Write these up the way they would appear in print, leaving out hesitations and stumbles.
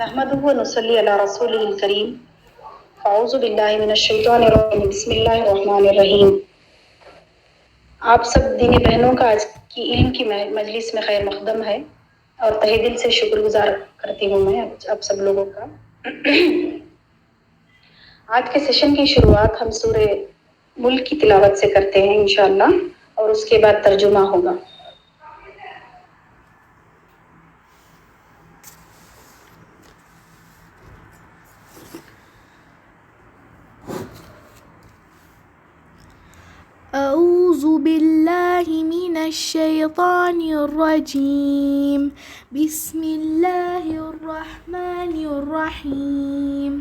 نحمده ونصلي على رسوله الكريم. اعوذ باللہ من الشیطان الرجیم. بسم اللہ الرحمن الرحیم. آپ سب دینی بہنوں کا آج کی علم کی مجلس میں خیر مقدم ہے اور تہہ دل سے شکر گزار کرتی ہوں میں آپ سب لوگوں کا. آج کے سیشن کی شروعات ہم سورہ ملک کی تلاوت سے کرتے ہیں انشاءاللہ، اور اس کے بعد ترجمہ ہوگا. أعوذ بالله من الشيطان الرجيم. بسم الله الرحمن الرحيم.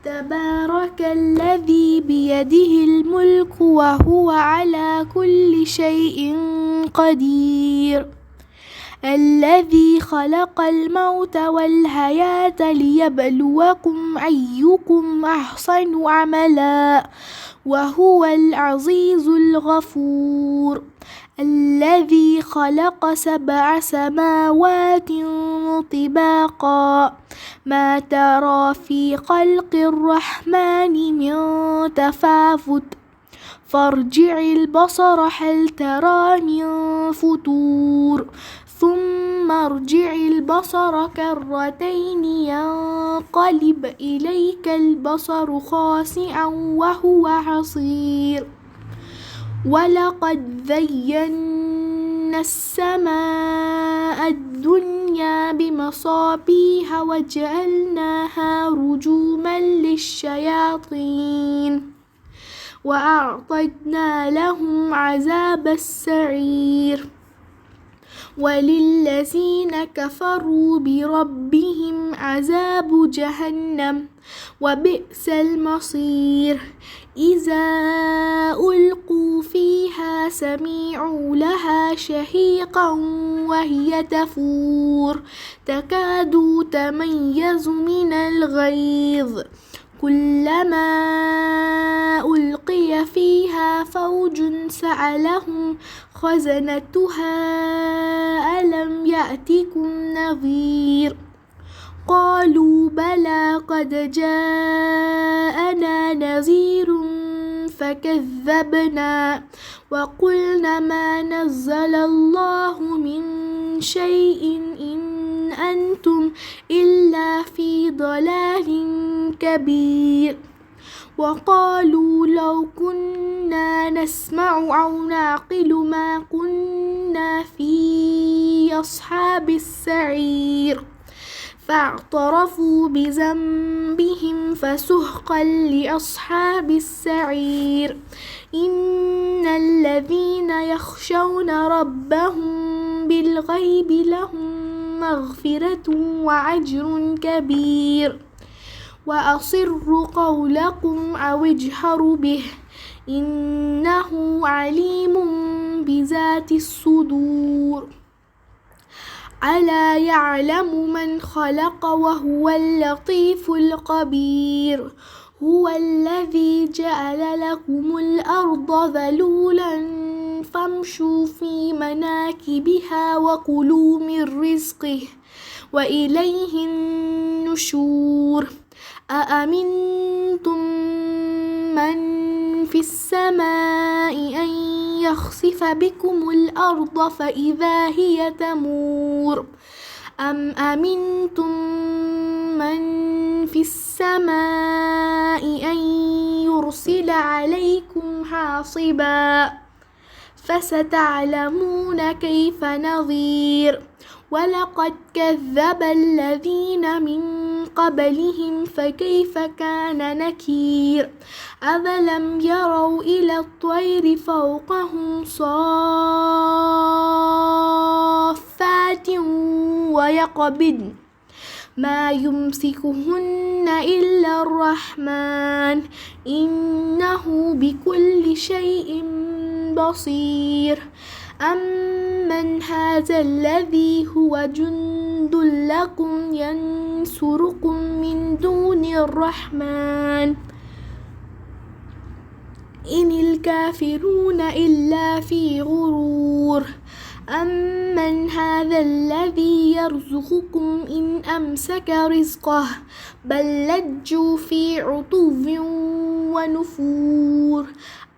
تبارك الذي بيده الملك وهو على كل شيء قدير. الذي خلق الموت والحياة ليبلوكم أيكم أحسن عملا وهو العزيز الغفور. الذي خلق 7 سماوات طباقا ما ترى في خلق الرحمن من تفاوت فارجع البصر هل ترى من فطور ثم ارجع البصر كرتين ينقلب إليك البصر خاسئا وهو حصير. ولقد زينا السماء الدنيا بمصابيح وجعلناها رجوما للشياطين وأعتدنا لهم عذاب السعير. وللذين كفروا بربهم عذاب جهنم وبئس المصير. إذا ألقوا فيها سمعوا لها شهيقا وهي تفور تكاد تميز من الغيظ كلما ألقي فيها فوج سألهم خزنتها ألم يأتكم نذير قالوا بلى قد جاءنا نذير فكذبنا وقلنا ما نزل الله من شيء إن أنتم إلا في ضلال كبير. وقالوا لو كنا نسمع أو نعقل ما كنا في أصحاب السعير فاعترفوا بذنبهم فسحقا لأصحاب السعير. إن الذين يخشون ربهم بالغيب لهم مغفرة وأجر كبير. وأسروا قولكم أو اجهروا به إنه عليم بذات الصدور. ألا يعلم من خلق وهو اللطيف الخبير. هو الذي جعل لكم الأرض ذلولا فامشوا في مناكبها وكلوا من رزقه وإليه النشور. أأمنتم من في السماء أن يخسف بكم الأرض فإذا هي تمور أم أمنتم من في السماء أن يرسل عليكم حاصبا فستعلمون كيف نذير. ولقد كذب الذين من قبلهم فكيف كان نكير. أفلم يروا إلى الطير فوقهم صافات ويقبضن ما يمسكهن إلا الرحمن إنه بكل شيء بصير. أمن هذا الذي هو جند لكم ينصركم من دون الرحمن إن الكافرون إلا في غرور. أمن هذا الذي يرزقكم إن أمسك رزقه بل لجوا في عتو ونفور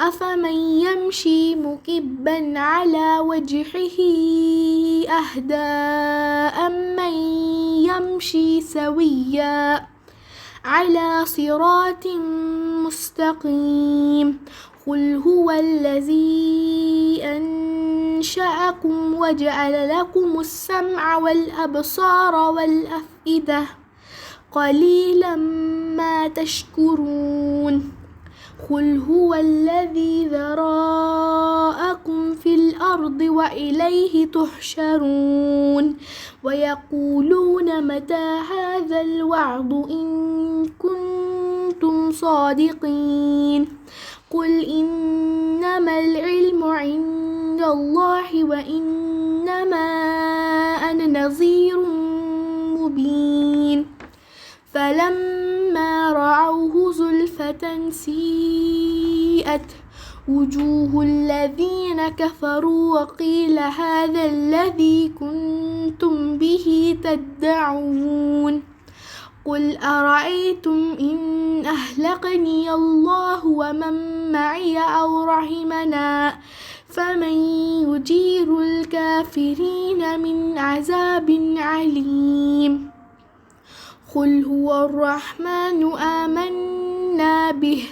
أفمن يمشي مكبا على وجهه أهدى أمن يمشي سويا على صراط مستقيم قل هو الذي أنشأكم وجعل لكم السمع والأبصار والأفئدة قليلا ما تشكرون قل هو الذي ذرأكم في الأرض وإليه تحشرون ويقولون متى هذا الوعد إن كنتم صادقين قل إنما العلم عند الله وإنما أنا نذير مبين فلما رعوه زلفة سيئت وجوه الذين كفروا وقيل هذا الذي كنتم به تدعون قل أرأيتم إن أهلكني الله ومن معي أو رحمنا فمن يجير الكافرين من عذاب عليم قل هو الرحمن آمنا به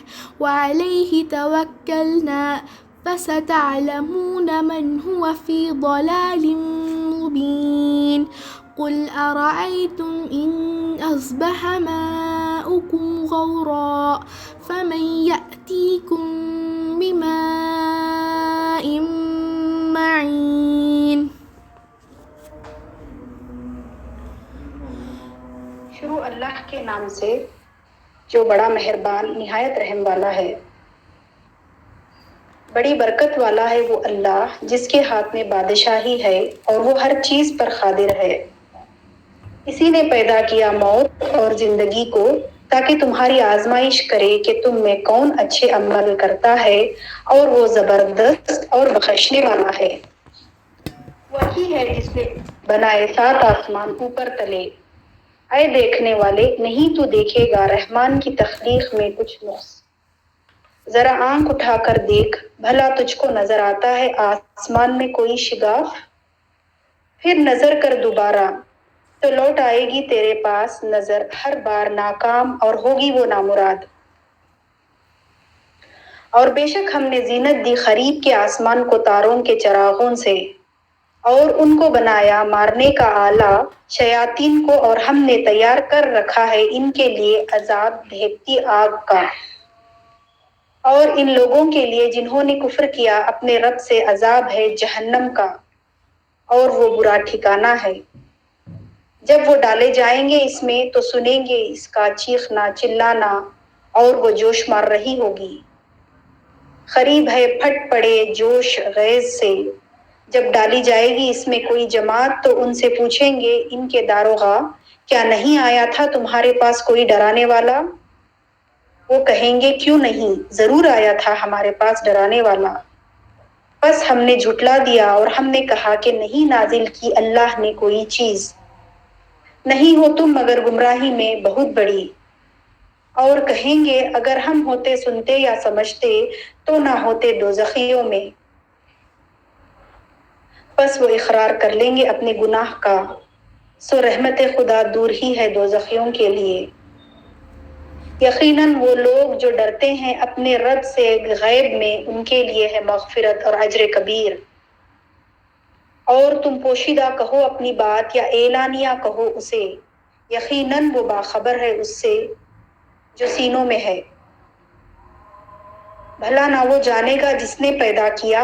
وعليه توكلنا فستعلمون من هو في ضلال مبين قل أرأيتم إن أصبح ماؤكم غورا فمن يأتيكم بماء معين شروع اللہ کے نام سے جو بڑا مہربان نہایت رحم والا ہے۔ بڑی برکت والا ہے وہ اللہ جس کے ہاتھ میں بادشاہی ہے اور وہ ہر چیز پر قادر ہے۔ اسی نے پیدا کیا موت اور زندگی کو تاکہ تمہاری آزمائش کرے کہ تم میں کون اچھے عمل کرتا ہے، اور وہ زبردست اور بخشنے والا ہے۔ وہی ہے جس نے بنائے 7 آسمان اوپر تلے۔ اے دیکھنے والے، نہیں تو دیکھے گا رحمان کی تخلیق میں کچھ نقص۔ ذرا آنکھ اٹھا کر دیکھ، بھلا تجھ کو نظر آتا ہے آسمان میں کوئی شگاف؟ پھر نظر کر دوبارہ تو لوٹ آئے گی تیرے پاس نظر ہر بار ناکام، اور ہوگی وہ نامراد۔ اور بے شک ہم نے زینت دی قریب کے آسمان کو تاروں کے چراغوں سے، اور ان کو بنایا مارنے کا آلہ شیاطین کو، اور ہم نے تیار کر رکھا ہے ان کے لیے عذاب بھیگتی آگ کا۔ اور ان لوگوں کے لیے جنہوں نے کفر کیا اپنے رب سے عذاب ہے جہنم کا، اور وہ برا ٹھکانہ ہے۔ جب وہ ڈالے جائیں گے اس میں تو سنیں گے اس کا چیخنا چلانا، اور وہ جوش مار رہی ہوگی۔ قریب ہے پھٹ پڑے جوش غیظ سے، جب ڈالی جائے گی اس میں کوئی جماعت تو ان سے پوچھیں گے ان کے داروغہ، کیا نہیں آیا تھا تمہارے پاس کوئی ڈرانے والا؟ وہ کہیں گے کیوں نہیں، ضرور آیا تھا ہمارے پاس ڈرانے والا، بس ہم نے جھٹلا دیا اور ہم نے کہا کہ نہیں نازل کی اللہ نے کوئی چیز، نہیں ہو تم مگر گمراہی میں بہت بڑی۔ اور کہیں گے اگر ہم ہوتے سنتے یا سمجھتے تو نہ ہوتے دوزخیوں میں۔ پس وہ اقرار کر لیں گے اپنے گناہ کا، سو رحمت خدا دور ہی ہے دوزخیوں کے لیے۔ یقیناً وہ لوگ جو ڈرتے ہیں اپنے رب سے غیب میں، ان کے لیے ہے مغفرت اور اجر کبیر۔ اور تم پوشیدہ کہو اپنی بات یا اعلانیہ کہو اسے، یقیناً وہ باخبر ہے اس سے جو سینوں میں ہے۔ بھلا نہ وہ جانے گا جس نے پیدا کیا،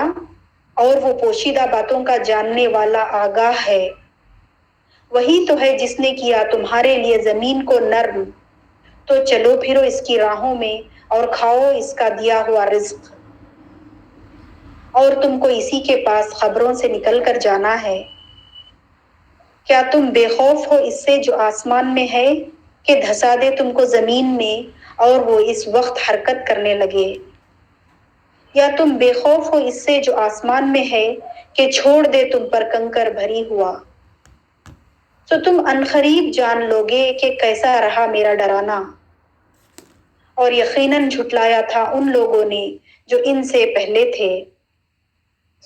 اور وہ پوشیدہ باتوں کا جاننے والا آگاہ ہے۔ وہی تو ہے جس نے کیا تمہارے لیے زمین کو نرم، تو چلو پھرو اس کی راہوں میں اور کھاؤ اس کا دیا ہوا رزق۔ اور تم کو اسی کے پاس خبروں سے نکل کر جانا ہے۔ کیا تم بے خوف ہو اس سے جو آسمان میں ہے کہ دھسا دے تم کو زمین میں، اور وہ اس وقت حرکت کرنے لگے؟ یا تم بے خوف ہو اس سے جو آسمان میں ہے کہ چھوڑ دے تم پر کنکر بھری ہوا؟ تو تم عنقریب جان لوگے کہ کیسا رہا میرا ڈرانا، اور یقیناً جھٹلایا تھا ان لوگوں نے جو ان سے پہلے تھے،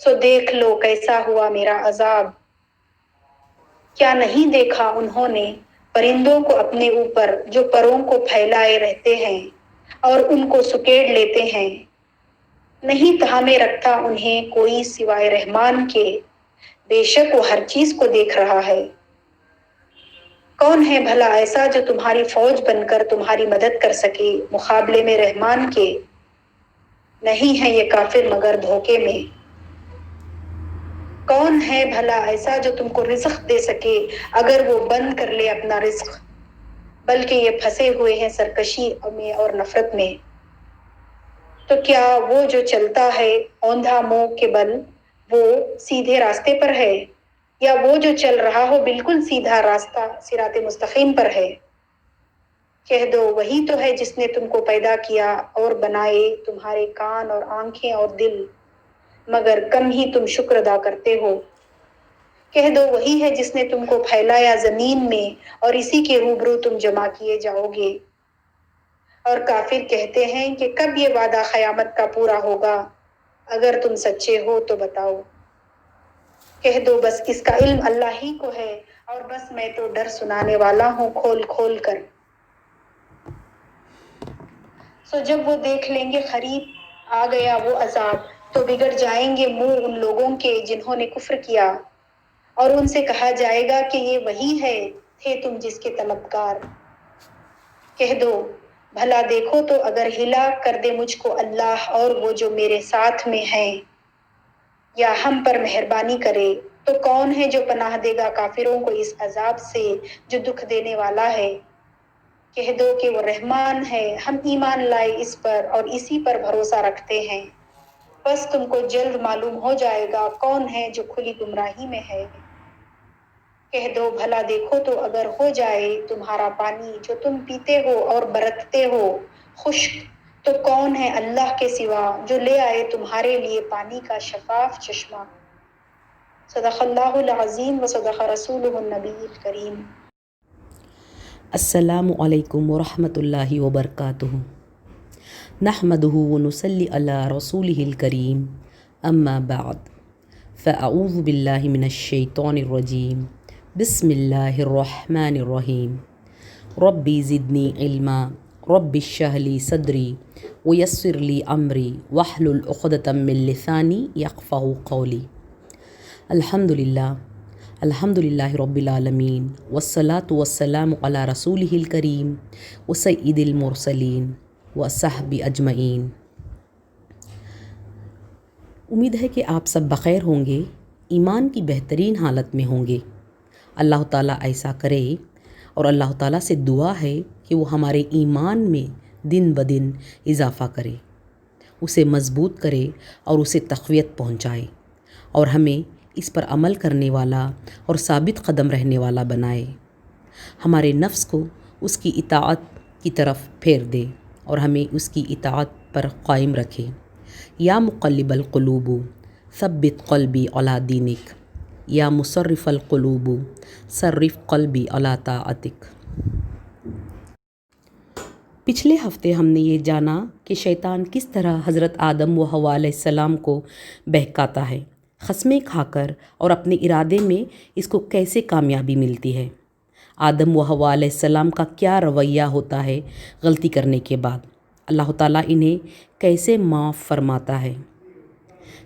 سو دیکھ لو کیسا ہوا میرا عذاب۔ کیا نہیں دیکھا انہوں نے پرندوں کو اپنے اوپر جو پروں کو پھیلائے رہتے ہیں اور ان کو سکیڑ لیتے ہیں؟ نہیں تھامے رکھتا انہیں کوئی سوائے رحمان کے، بے شک وہ ہر چیز کو دیکھ رہا ہے۔ کون ہے بھلا ایسا جو تمہاری فوج بن کر تمہاری مدد کر سکے مقابلے میں رحمان کے؟ نہیں ہے یہ کافر مگر دھوکے میں۔ کون ہے بھلا ایسا جو تم کو رزق دے سکے اگر وہ بند کر لے اپنا رزق؟ بلکہ یہ پھنسے ہوئے ہیں سرکشی میں اور نفرت میں۔ تو کیا وہ جو چلتا ہے اوندھا منہ کے بل وہ سیدھے راستے پر ہے، یا وہ جو چل رہا ہو بالکل سیدھا راستہ صراط مستقیم پر ہے؟ کہہ دو وہی تو ہے جس نے تم کو پیدا کیا اور بنائے تمہارے کان اور آنکھیں اور دل، مگر کم ہی تم شکر ادا کرتے ہو۔ کہہ دو وہی ہے جس نے تم کو پھیلایا زمین میں اور اسی کے روبرو تم جمع کیے جاؤ گے۔ اور کافر کہتے ہیں کہ کب یہ وعدہ قیامت کا پورا ہوگا؟ اگر تم سچے ہو تو بتاؤ۔ کہہ دو بس اس کا علم اللہ ہی کو ہے، اور بس میں تو ڈر سنانے والا ہوں کھول کھول کر۔ سو جب وہ دیکھ لیں گے قریب آ گیا وہ عذاب، تو بگڑ جائیں گے منہ ان لوگوں کے جنہوں نے کفر کیا، اور ان سے کہا جائے گا کہ یہ وہی ہے تھے تم جس کے طلبگار۔ کہہ دو بھلا دیکھو تو اگر ہلاک کر دے مجھ کو اللہ اور وہ جو میرے ساتھ میں ہیں، یا ہم پر مہربانی کرے، تو کون ہے جو پناہ دے گا کافروں کو اس عذاب سے جو دکھ دینے والا ہے؟ کہہ دو کہ وہ رحمان ہے، ہم ایمان لائے اس پر اور اسی پر بھروسہ رکھتے ہیں، بس تم کو جلد معلوم ہو جائے گا کون ہے جو کھلی گمراہی میں ہے۔ کہہ دو بھلا دیکھو تو اگر ہو جائے تمہارا پانی جو تم پیتے ہو اور برتتے ہو خشک، تو کون ہے اللہ کے سوا جو لے آئے تمہارے لیے پانی کا شفاف چشمہ۔ صدق اللہ العظیم و صدق رسولہ النبی الکریم۔ السلام علیکم ورحمۃ اللہ وبرکاتہ۔ نحمدہ ونصلی علی رسولہ الکریم، اما بعد، فاعوذ باللہ من الشیطان الرجیم، بسم اللہ الرحمن الرحیم۔ ربی زدنی علما، رب اشرح لی صدری ویسر لی امری واحلل عقدۃ من لسانی یفقہوا قولی۔ الحمد للہ رب العالمین، والصلاة والسلام علی رسولہ الکریم وسید المرسلین وصحبہ اجمعین۔ امید ہے کہ آپ سب بخیر ہوں گے، ایمان کی بہترین حالت میں ہوں گے۔ اللہ تعالیٰ ایسا کرے، اور اللہ تعالیٰ سے دعا ہے کہ وہ ہمارے ایمان میں دن بدن اضافہ کرے، اسے مضبوط کرے اور اسے تقویت پہنچائے، اور ہمیں اس پر عمل کرنے والا اور ثابت قدم رہنے والا بنائے، ہمارے نفس کو اس کی اطاعت کی طرف پھیر دے اور ہمیں اس کی اطاعت پر قائم رکھے۔ یا مقلب القلوب ثبت قلبی علی دینک، یا مصرف القلوب صرف قلبی علی طاعتک۔ پچھلے ہفتے ہم نے یہ جانا کہ شیطان کس طرح حضرت آدم و حوا علیہ السلام کو بہکاتا ہے، قسمیں کھا کر، اور اپنے ارادے میں اس کو کیسے کامیابی ملتی ہے۔ آدم و حوا علیہ السلام کا کیا رویہ ہوتا ہے غلطی کرنے کے بعد، اللہ تعالیٰ انہیں کیسے معاف فرماتا ہے۔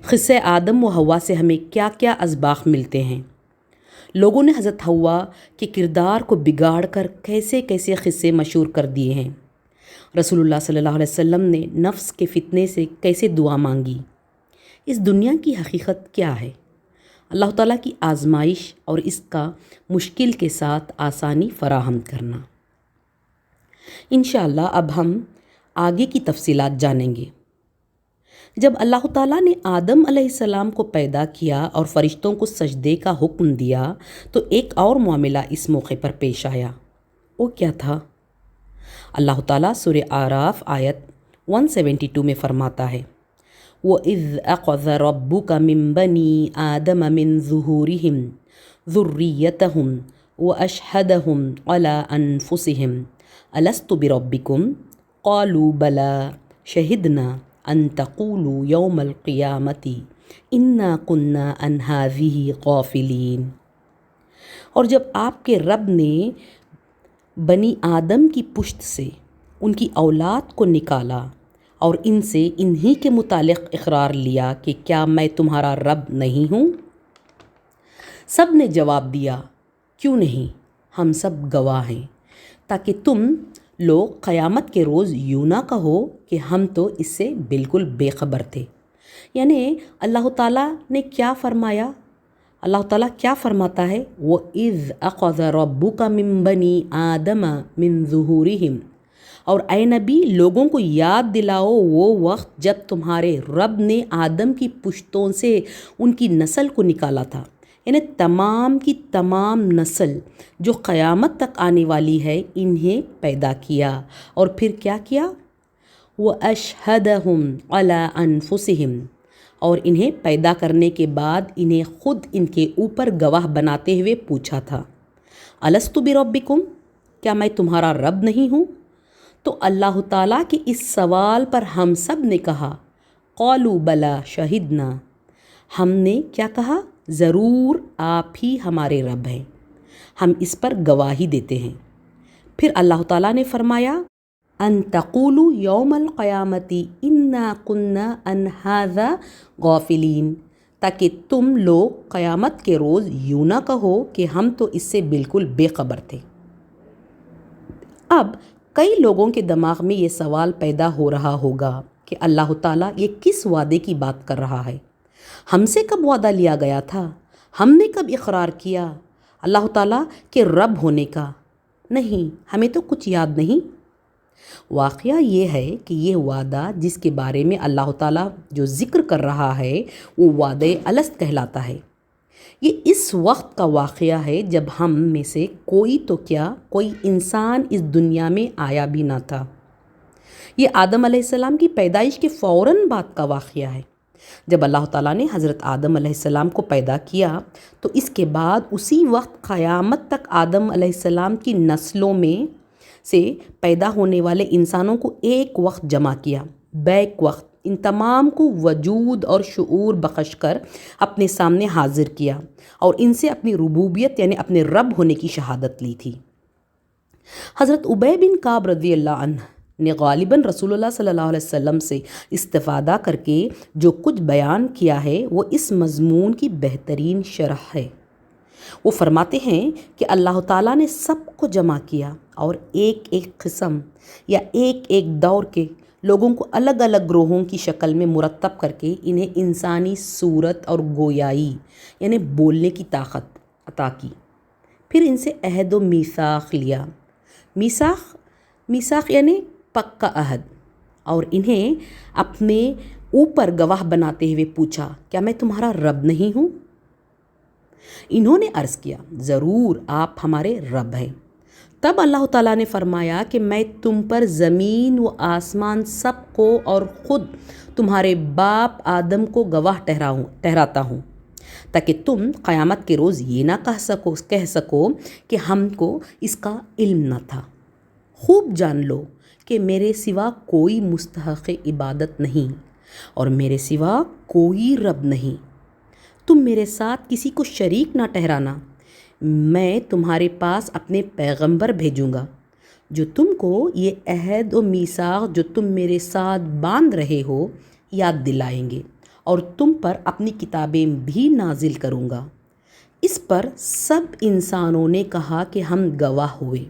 قصہ آدم و حوا سے ہمیں کیا کیا اسباق ملتے ہیں۔ لوگوں نے حضرت حوا کے کردار کو بگاڑ کر کیسے کیسے قصے مشہور کر دیے ہیں۔ رسول اللہ صلی اللہ علیہ وسلم نے نفس کے فتنے سے کیسے دعا مانگی۔ اس دنیا کی حقیقت کیا ہے؟ اللہ تعالیٰ کی آزمائش اور اس کا مشکل کے ساتھ آسانی فراہم کرنا۔ انشاءاللہ اب ہم آگے کی تفصیلات جانیں گے۔ جب اللہ تعالیٰ نے آدم علیہ السلام کو پیدا کیا اور فرشتوں کو سجدے کا حکم دیا، تو ایک اور معاملہ اس موقع پر پیش آیا۔ وہ کیا تھا؟ اللہ تعالیٰ سورہ اعراف آیت 172 میں فرماتا ہے، وَإِذْ أَخَذَ رَبُّكَ مِنْ بَنِي آدَمَ مِنْ ظُهُورِهِمْ ذُرِّيَّتَهُمْ وَأَشْهَدَهُمْ عَلَىٰ أَنفُسِهِمْ أَلَسْتُ بِرَبِّكُمْ قَالُوا بَلَىٰ شَهِدْنَا أَن تَقُولُوا يَوْمَ الْقِيَامَةِ إِنَّا كُنَّا عَنْ هَٰذِهِ غَافِلِينَ۔ اور جب آپ کے رب نے بنی آدم کی پشت سے ان کی اولاد کو نکالا اور ان سے انہی کے متعلق اقرار لیا کہ کیا میں تمہارا رب نہیں ہوں؟ سب نے جواب دیا کیوں نہیں، ہم سب گواہ ہیں، تاکہ تم لوگ قیامت کے روز یوں نہ کہو کہ ہم تو اس سے بالکل بے خبر تھے۔ یعنی اللہ تعالیٰ نے کیا فرمایا؟ اللہ تعالیٰ کیا فرماتا ہے؟ وَإِذْ أَخَذَ رَبُّكَ مِنْ بَنِي آدَمَ مِنْ ظُهُورِهِمْ، اور اے نبی لوگوں کو یاد دلاؤ وہ وقت جب تمہارے رب نے آدم کی پشتوں سے ان کی نسل کو نکالا تھا، یعنی تمام کی تمام نسل جو قیامت تک آنے والی ہے انہیں پیدا کیا، اور پھر کیا کیا؟ وَأَشْهَدَهُمْ عَلَىٰ أَنفُسِهِمْ، اور انہیں پیدا کرنے کے بعد انہیں خود ان کے اوپر گواہ بناتے ہوئے پوچھا تھا، أَلَسْتُ بِرَبِّكُمْ، کیا میں تمہارا رب نہیں ہوں؟ تو اللہ تعالیٰ کے اس سوال پر ہم سب نے کہا قالوا بلا شہدنا، ہم نے کیا کہا؟ ضرور آپ ہی ہمارے رب ہیں، ہم اس پر گواہی دیتے ہیں۔ پھر اللہ تعالیٰ نے فرمایا ان تقولوا یوم القیامت انا کنا عن ھذا غافلین، تاکہ تم لوگ قیامت کے روز یوں نہ کہو کہ ہم تو اس سے بالکل بے خبر تھے۔ اب کئی لوگوں کے دماغ میں یہ سوال پیدا ہو رہا ہوگا کہ اللہ تعالیٰ یہ کس وعدے کی بات کر رہا ہے؟ ہم سے کب وعدہ لیا گیا تھا؟ ہم نے کب اقرار کیا اللہ تعالیٰ کے رب ہونے کا؟ نہیں، ہمیں تو کچھ یاد نہیں۔ واقعہ یہ ہے کہ یہ وعدہ جس کے بارے میں اللہ تعالیٰ جو ذکر کر رہا ہے وہ وعدہ الست کہلاتا ہے۔ یہ اس وقت کا واقعہ ہے جب ہم میں سے کوئی تو کیا کوئی انسان اس دنیا میں آیا بھی نہ تھا۔ یہ آدم علیہ السلام کی پیدائش کے فوراً بعد کا واقعہ ہے۔ جب اللہ تعالیٰ نے حضرت آدم علیہ السلام کو پیدا کیا تو اس کے بعد اسی وقت قیامت تک آدم علیہ السلام کی نسلوں میں سے پیدا ہونے والے انسانوں کو ایک وقت جمع کیا، بیک وقت ان تمام کو وجود اور شعور بخش کر اپنے سامنے حاضر کیا اور ان سے اپنی ربوبیت یعنی اپنے رب ہونے کی شہادت لی تھی۔ حضرت ابی بن کعب رضی اللہ عنہ نے غالباً رسول اللہ صلی اللہ علیہ وسلم سے استفادہ کر کے جو کچھ بیان کیا ہے وہ اس مضمون کی بہترین شرح ہے۔ وہ فرماتے ہیں کہ اللہ تعالیٰ نے سب کو جمع کیا اور ایک ایک قسم یا ایک ایک دور کے لوگوں کو الگ الگ گروہوں کی شکل میں مرتب کر کے انہیں انسانی صورت اور گویائی یعنی بولنے کی طاقت عطا کی۔ پھر ان سے عہد و میثاق لیا، میثاق یعنی پکا عہد، اور انہیں اپنے اوپر گواہ بناتے ہوئے پوچھا کیا میں تمہارا رب نہیں ہوں؟ انہوں نے عرض کیا ضرور آپ ہمارے رب ہیں۔ تب اللہ تعالیٰ نے فرمایا کہ میں تم پر زمین و آسمان سب کو اور خود تمہارے باپ آدم کو گواہ ٹھہراتا ہوں، تاکہ تم قیامت کے روز یہ نہ کہہ سکو کہ ہم کو اس کا علم نہ تھا۔ خوب جان لو کہ میرے سوا کوئی مستحق عبادت نہیں اور میرے سوا کوئی رب نہیں۔ تم میرے ساتھ کسی کو شریک نہ ٹھہرانا۔ میں تمہارے پاس اپنے پیغمبر بھیجوں گا جو تم کو یہ عہد و میثاق جو تم میرے ساتھ باندھ رہے ہو یاد دلائیں گے، اور تم پر اپنی کتابیں بھی نازل کروں گا۔ اس پر سب انسانوں نے کہا کہ ہم گواہ ہوئے،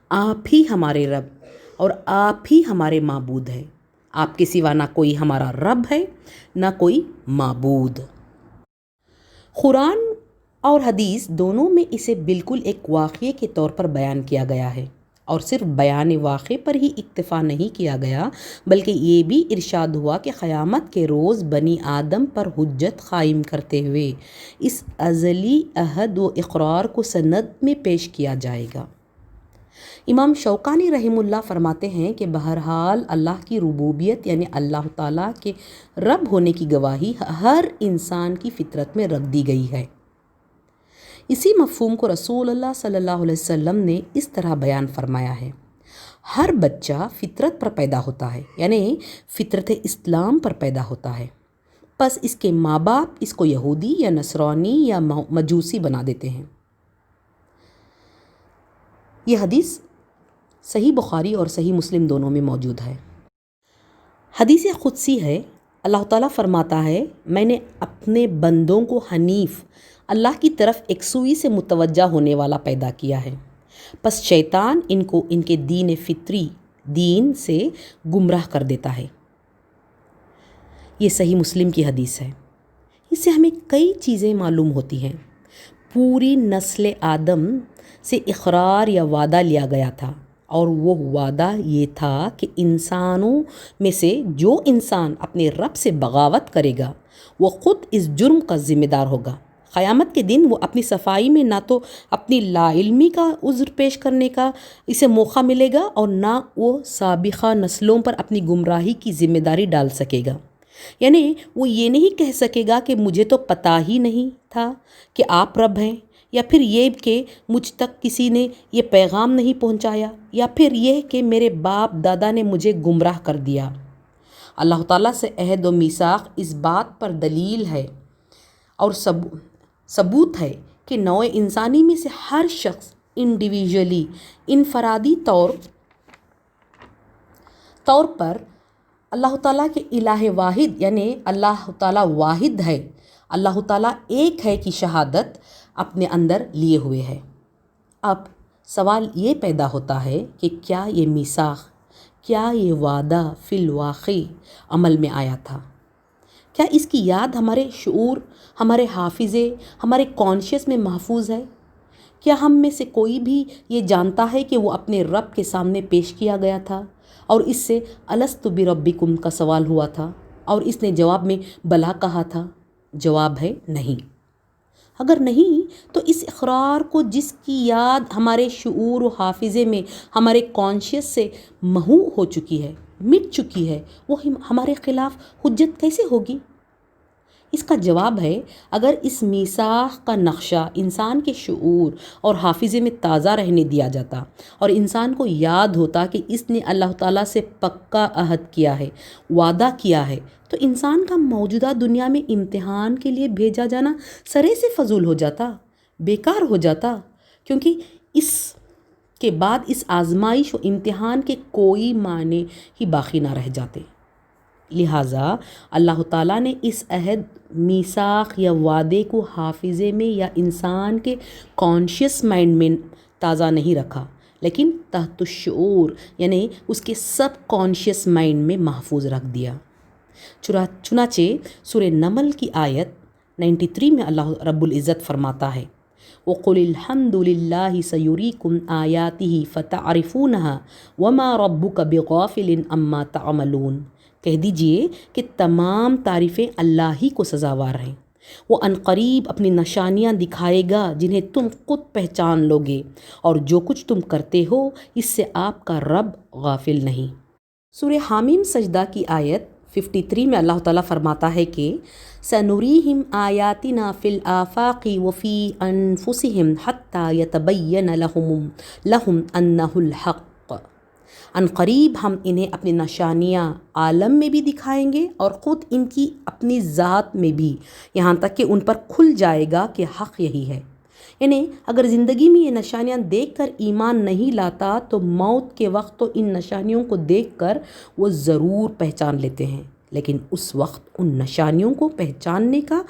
آپ ہی ہمارے رب اور آپ ہی ہمارے معبود ہیں، آپ کے سوا نہ کوئی ہمارا رب ہے نہ کوئی معبود۔ قرآن اور حدیث دونوں میں اسے بالکل ایک واقعے کے طور پر بیان کیا گیا ہے، اور صرف بیان واقعے پر ہی اکتفا نہیں کیا گیا بلکہ یہ بھی ارشاد ہوا کہ قیامت کے روز بنی آدم پر حجت قائم کرتے ہوئے اس ازلی عہد و اقرار کو سند میں پیش کیا جائے گا۔ امام شوکانی رحمہ اللہ فرماتے ہیں کہ بہرحال اللہ کی ربوبیت یعنی اللہ تعالیٰ کے رب ہونے کی گواہی ہر انسان کی فطرت میں رکھ دی گئی ہے۔ اسی مفہوم کو رسول اللہ صلی اللہ علیہ وسلم نے اس طرح بیان فرمایا ہے، ہر بچہ فطرت پر پیدا ہوتا ہے، یعنی فطرت اسلام پر پیدا ہوتا ہے، پس اس کے ماں باپ اس کو یہودی یا نصرانی یا مجوسی بنا دیتے ہیں۔ یہ حدیث صحیح بخاری اور صحیح مسلم دونوں میں موجود ہے۔ حدیث قدسی ہے، اللہ تعالیٰ فرماتا ہے، میں نے اپنے بندوں کو حنیف، اللہ کی طرف یکسوئی سے متوجہ ہونے والا پیدا کیا ہے، پس شیطان ان کو ان کے دین فطری دین سے گمراہ کر دیتا ہے۔ یہ صحیح مسلم کی حدیث ہے۔ اس سے ہمیں کئی چیزیں معلوم ہوتی ہیں۔ پوری نسل آدم سے اقرار یا وعدہ لیا گیا تھا، اور وہ وعدہ یہ تھا کہ انسانوں میں سے جو انسان اپنے رب سے بغاوت کرے گا وہ خود اس جرم کا ذمہ دار ہوگا۔ قیامت کے دن وہ اپنی صفائی میں نہ تو اپنی لا علمی کا عذر پیش کرنے کا اسے موقع ملے گا اور نہ وہ سابقہ نسلوں پر اپنی گمراہی کی ذمہ داری ڈال سکے گا۔ یعنی وہ یہ نہیں کہہ سکے گا کہ مجھے تو پتہ ہی نہیں تھا کہ آپ رب ہیں، یا پھر یہ کہ مجھ تک کسی نے یہ پیغام نہیں پہنچایا، یا پھر یہ کہ میرے باپ دادا نے مجھے گمراہ کر دیا۔ اللہ تعالیٰ سے عہد و میثاق اس بات پر دلیل ہے اور ثبوت ہے کہ نوع انسانی میں سے ہر شخص انڈیویجولی انفرادی طور پر اللہ تعالیٰ کے الہ واحد یعنی اللہ تعالیٰ واحد ہے، اللہ تعالیٰ ایک ہے کی شہادت اپنے اندر لیے ہوئے ہے۔ اب سوال یہ پیدا ہوتا ہے کہ کیا یہ میثاق، کیا یہ وعدہ فی الواقع عمل میں آیا تھا؟ کیا اس کی یاد ہمارے شعور، ہمارے حافظے، ہمارے کانشیس میں محفوظ ہے؟ کیا ہم میں سے کوئی بھی یہ جانتا ہے کہ وہ اپنے رب کے سامنے پیش کیا گیا تھا اور اس سے الست بربکم کا سوال ہوا تھا اور اس نے جواب میں بلا کہا تھا؟ جواب ہے نہیں۔ اگر نہیں تو اس اقرار کو جس کی یاد ہمارے شعور و حافظے میں ہمارے کانشیس سے محو ہو چکی ہے، مٹ چکی ہے، وہ ہمارے خلاف حجت کیسے ہوگی؟ اس کا جواب ہے، اگر اس میثاق کا نقشہ انسان کے شعور اور حافظے میں تازہ رہنے دیا جاتا اور انسان کو یاد ہوتا کہ اس نے اللہ تعالیٰ سے پکا عہد کیا ہے، وعدہ کیا ہے، تو انسان کا موجودہ دنیا میں امتحان کے لیے بھیجا جانا سرے سے فضول ہو جاتا، بیکار ہو جاتا، کیونکہ اس کے بعد اس آزمائش و امتحان کے کوئی معنی ہی باقی نہ رہ جاتے۔ لہٰذا اللہ تعالیٰ نے اس عہد، میثاق یا وعدے کو حافظے میں یا انسان کے کانشیس مائنڈ میں تازہ نہیں رکھا، لیکن تحت الشعور یعنی اس کے سب کانشیس مائنڈ میں محفوظ رکھ دیا۔ چنانچہ سورہ نمل کی آیت 93 میں اللہ رب العزت فرماتا ہے، وَقُلِ الْحَمْدُ لِلَّهِ سَيُرِيكُمْ آيَاتِهِ فَتَعْرِفُونَهَا وَمَا رَبُّكَ بِغَافِلٍ عَمَّا تَعْمَلُونَ۔ کہہ دیجئے کہ تمام تعریفیں اللہ ہی کو سزاوار ہیں، وہ عنقریب اپنی نشانیاں دکھائے گا جنہیں تم خود پہچان لوگے، اور جو کچھ تم کرتے ہو اس سے آپ کا رب غافل نہیں۔ سورہ حامیم سجدہ کی آیت 53 میں اللہ تعالیٰ فرماتا ہے کہ سَنُرِيهِمْ آيَاتِنَا فِي الْآفَاقِ وَفِي أَنفُسِهِمْ حَتَّى يَتَبَيَّنَ لَهُمْ أَنَّهُ الْحَقُّ۔ عنقریب ہم انہیں اپنی نشانیاں عالم میں بھی دکھائیں گے اور خود ان کی اپنی ذات میں بھی، یہاں تک کہ ان پر کھل جائے گا کہ حق یہی ہے۔ یعنی اگر زندگی میں یہ نشانیاں دیکھ کر ایمان نہیں لاتا تو موت کے وقت تو ان نشانیوں کو دیکھ کر وہ ضرور پہچان لیتے ہیں، لیکن اس وقت ان نشانیوں کو پہچاننے کا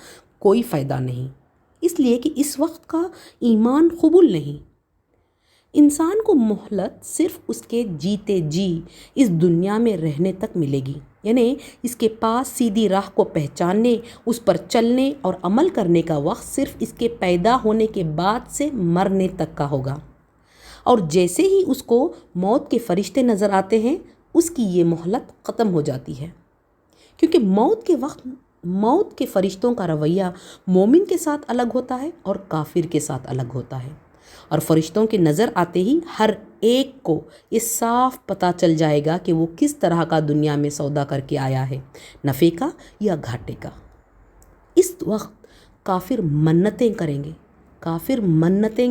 کوئی فائدہ نہیں، اس لیے کہ اس وقت کا ایمان قبول نہیں۔ انسان کو مہلت صرف اس کے جیتے جی اس دنیا میں رہنے تک ملے گی، یعنی اس کے پاس سیدھی راہ کو پہچاننے، اس پر چلنے اور عمل کرنے کا وقت صرف اس کے پیدا ہونے کے بعد سے مرنے تک کا ہوگا، اور جیسے ہی اس کو موت کے فرشتے نظر آتے ہیں اس کی یہ مہلت ختم ہو جاتی ہے، کیونکہ موت کے وقت موت کے فرشتوں کا رویہ مومن کے ساتھ الگ ہوتا ہے اور کافر کے ساتھ الگ ہوتا ہے، اور فرشتوں کے نظر آتے ہی ہر ایک کو یہ صاف پتہ چل جائے گا کہ وہ کس طرح کا دنیا میں سودا کر کے آیا ہے، نفع کا یا گھاٹے کا۔ اس وقت کافر منتیں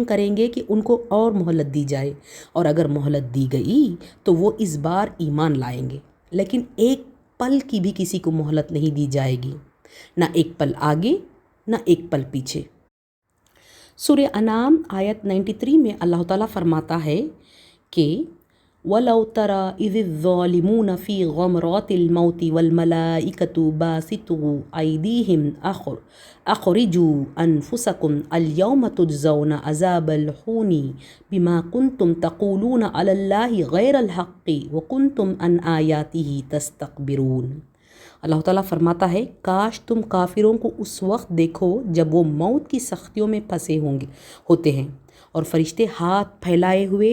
کریں گے کہ ان کو اور مہلت دی جائے، اور اگر مہلت دی گئی تو وہ اس بار ایمان لائیں گے، لیکن ایک پل کی بھی کسی کو مہلت نہیں دی جائے گی، نہ ایک پل آگے نہ ایک پل پیچھے۔ سورہ انعام آیت 93 میں اللہ تعالیٰ فرماتا ہے کہ وَلَوْ تَرَى إِذِ الظَّالِمُونَ فِي غَمْرَاتِ الْمَوْتِ وَالْمَلَائِكَةُ بَاسِطُو أَيْدِيهِمْ أَخْرِجُوا أَنفُسَكُمْ الْيَوْمَ تُجْزَوْنَ عَذَابَ الْهُونِ بِمَا كُنْتُمْ تَقُولُونَ عَلَى اللَّهِ غَيْرَ الْحَقِّ وَكُنْتُمْ عَنْ آيَاتِهِ تَسْتَكْبِرُونَ۔ اللہ تعالیٰ فرماتا ہے کاش تم کافروں کو اس وقت دیکھو جب وہ موت کی سختیوں میں پھنسے ہوتے ہیں اور فرشتے ہاتھ پھیلائے ہوئے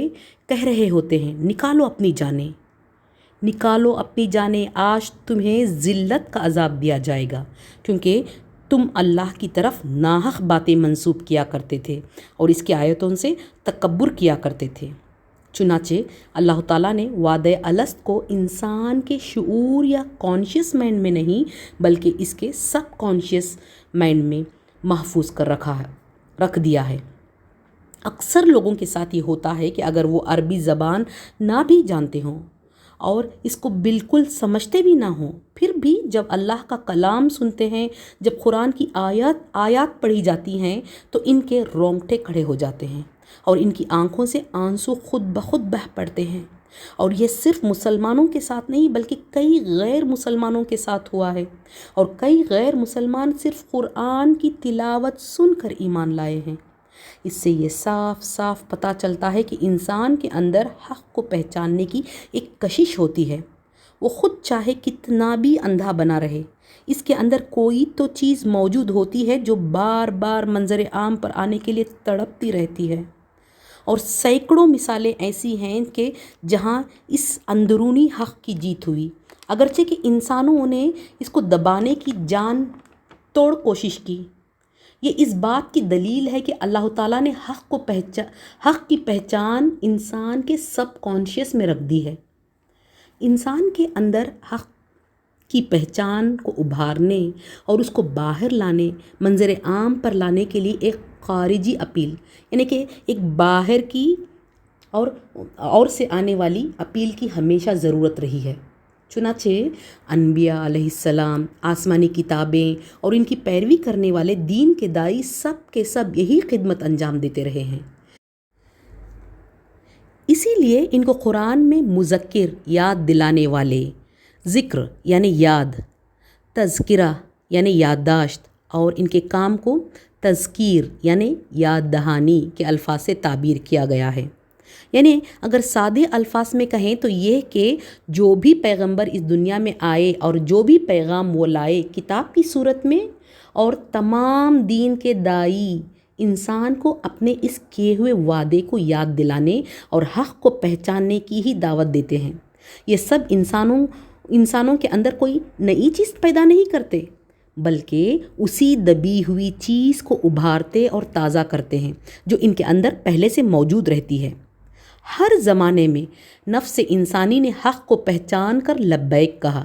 کہہ رہے ہوتے ہیں نکالو اپنی جانیں، آج تمہیں ذلت کا عذاب دیا جائے گا، کیونکہ تم اللہ کی طرف ناحق باتیں منسوب کیا کرتے تھے اور اس کی آیتوں سے تکبر کیا کرتے تھے۔ چنانچہ اللہ تعالیٰ نے وعدہ الست کو انسان کے شعور یا کانشیس مائنڈ میں نہیں بلکہ اس کے سب کانشیس مائنڈ میں محفوظ کر رکھ دیا ہے۔ اکثر لوگوں کے ساتھ یہ ہوتا ہے کہ اگر وہ عربی زبان نہ بھی جانتے ہوں اور اس کو بالکل سمجھتے بھی نہ ہوں، پھر بھی جب اللہ کا کلام سنتے ہیں، جب قرآن کی آیات پڑھی جاتی ہیں تو ان کے رونگٹے کھڑے ہو جاتے ہیں اور ان کی آنکھوں سے آنسو خود بخود بہہ پڑتے ہیں۔ اور یہ صرف مسلمانوں کے ساتھ نہیں بلکہ کئی غیر مسلمانوں کے ساتھ ہوا ہے، اور کئی غیر مسلمان صرف قرآن کی تلاوت سن کر ایمان لائے ہیں۔ اس سے یہ صاف صاف پتہ چلتا ہے کہ انسان کے اندر حق کو پہچاننے کی ایک کشش ہوتی ہے، وہ خود چاہے کتنا بھی اندھا بنا رہے، اس کے اندر کوئی تو چیز موجود ہوتی ہے جو بار بار منظر عام پر آنے کے لیے تڑپتی رہتی ہے۔ اور سینکڑوں مثالیں ایسی ہیں کہ جہاں اس اندرونی حق کی جیت ہوئی، اگرچہ کہ انسانوں نے اس کو دبانے کی جان توڑ کوشش کی۔ یہ اس بات کی دلیل ہے کہ اللہ تعالیٰ نے حق کی پہچان انسان کے سب کانشیس میں رکھ دی ہے۔ انسان کے اندر حق کی پہچان کو ابھارنے اور اس کو باہر لانے، منظر عام پر لانے کے لیے ایک خارجی اپیل، یعنی کہ ایک باہر کی اور سے آنے والی اپیل کی ہمیشہ ضرورت رہی ہے۔ چنانچہ انبیاء علیہ السلام، آسمانی کتابیں اور ان کی پیروی کرنے والے دین کے داعی سب کے سب یہی خدمت انجام دیتے رہے ہیں۔ اسی لیے ان کو قرآن میں مذکر یاد دلانے والے، ذکر یعنی یاد، تذکرہ یعنی یادداشت، اور ان کے کام کو تذکیر یعنی یاد دہانی کے الفاظ سے تعبیر کیا گیا ہے۔ یعنی اگر سادے الفاظ میں کہیں تو یہ کہ جو بھی پیغمبر اس دنیا میں آئے اور جو بھی پیغام وہ لائے کتاب کی صورت میں، اور تمام دین کے داعی انسان کو اپنے اس کیے ہوئے وعدے کو یاد دلانے اور حق کو پہچاننے کی ہی دعوت دیتے ہیں۔ یہ سب انسانوں کے اندر کوئی نئی چیز پیدا نہیں کرتے بلکہ اسی دبی ہوئی چیز کو ابھارتے اور تازہ کرتے ہیں جو ان کے اندر پہلے سے موجود رہتی ہے۔ ہر زمانے میں نفس انسانی نے حق کو پہچان کر لبیک کہا۔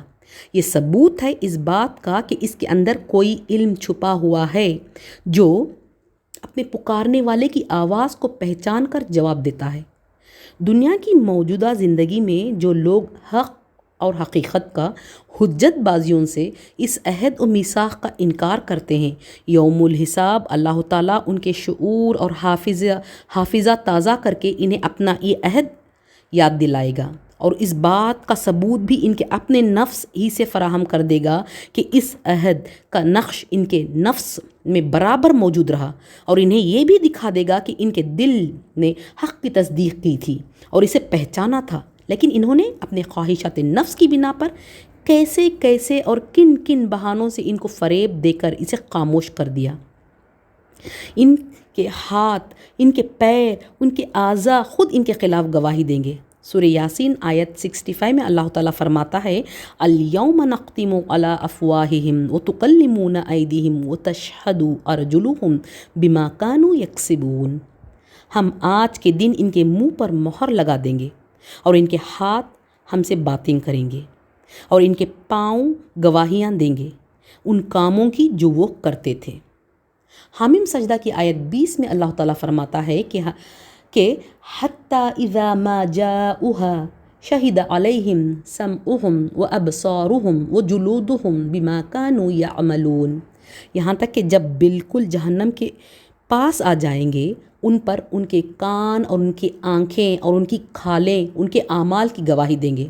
یہ ثبوت ہے اس بات کا کہ اس کے اندر کوئی علم چھپا ہوا ہے جو اپنے پکارنے والے کی آواز کو پہچان کر جواب دیتا ہے۔ دنیا کی موجودہ زندگی میں جو لوگ حق اور حقیقت کا حجت بازیوں سے اس عہد و میثاق کا انکار کرتے ہیں، یوم الحساب اللہ تعالیٰ ان کے شعور اور حافظہ تازہ کر کے انہیں اپنا یہ عہد یاد دلائے گا، اور اس بات کا ثبوت بھی ان کے اپنے نفس ہی سے فراہم کر دے گا کہ اس عہد کا نقش ان کے نفس میں برابر موجود رہا، اور انہیں یہ بھی دکھا دے گا کہ ان کے دل نے حق کی تصدیق کی تھی اور اسے پہچانا تھا، لیکن انہوں نے اپنے خواہشات نفس کی بنا پر کیسے اور کن کن بہانوں سے ان کو فریب دے کر اسے خاموش کر دیا۔ ان کے ہاتھ، ان کے پیر، ان کے اعضاء خود ان کے خلاف گواہی دیں گے۔ سورہ یاسین آیت 65 میں اللہ تعالیٰ فرماتا ہے الیوم نختم علی افواہہم وتکلمنا ایدیہم وتشہد ارجلہم بما کانوا یکسبون۔ ہم آج کے دن ان کے منہ پر مہر لگا دیں گے اور ان کے ہاتھ ہم سے باتیں کریں گے اور ان کے پاؤں گواہیاں دیں گے ان کاموں کی جو وہ کرتے تھے۔ حامیم سجدہ کی آیت 20 میں اللہ تعالیٰ فرماتا ہے کہ حتیٰ اذا ما جاؤها شہد علیہم سمعہم وابصارہم وجلودہم بما كانوا یعملون، یہاں تک کہ جب بالکل جہنم کے پاس آ جائیں گے ان پر ان کے کان اور ان کی آنکھیں اور ان کی کھالیں ان کے اعمال کی گواہی دیں گے۔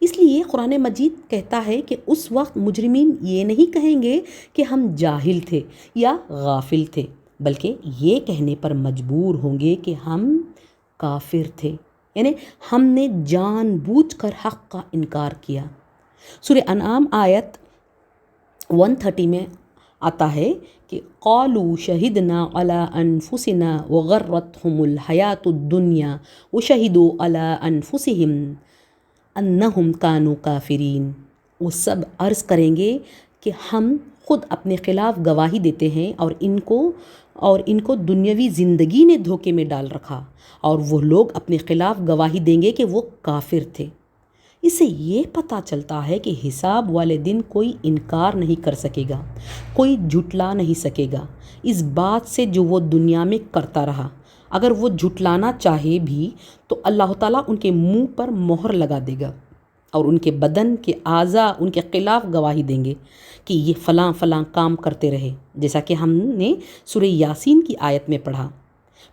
اس لیے قرآن مجید کہتا ہے کہ اس وقت مجرمین یہ نہیں کہیں گے کہ ہم جاہل تھے یا غافل تھے، بلکہ یہ کہنے پر مجبور ہوں گے کہ ہم کافر تھے، یعنی ہم نے جان بوجھ کر حق کا انکار کیا۔ سورہ انعام آیت 130 میں آتا ہے کہ قالوا شہدنا علی انفسنا وغرتہم الحیات الدنیا وشہدوا علی انفسہم انہم کانوا کافرین، وہ سب عرض کریں گے کہ ہم خود اپنے خلاف گواہی دیتے ہیں اور ان کو دنیاوی زندگی نے دھوکے میں ڈال رکھا، اور وہ لوگ اپنے خلاف گواہی دیں گے کہ وہ کافر تھے۔ اس سے یہ پتہ چلتا ہے کہ حساب والے دن کوئی انکار نہیں کر سکے گا، کوئی جھٹلا نہیں سکے گا اس بات سے جو وہ دنیا میں کرتا رہا۔ اگر وہ جھٹلانا چاہے بھی تو اللہ تعالیٰ ان کے منہ پر مہر لگا دے گا اور ان کے بدن کے اعضاء ان کے خلاف گواہی دیں گے کہ یہ فلاں فلاں کام کرتے رہے، جیسا کہ ہم نے سورہ یاسین کی آیت میں پڑھا۔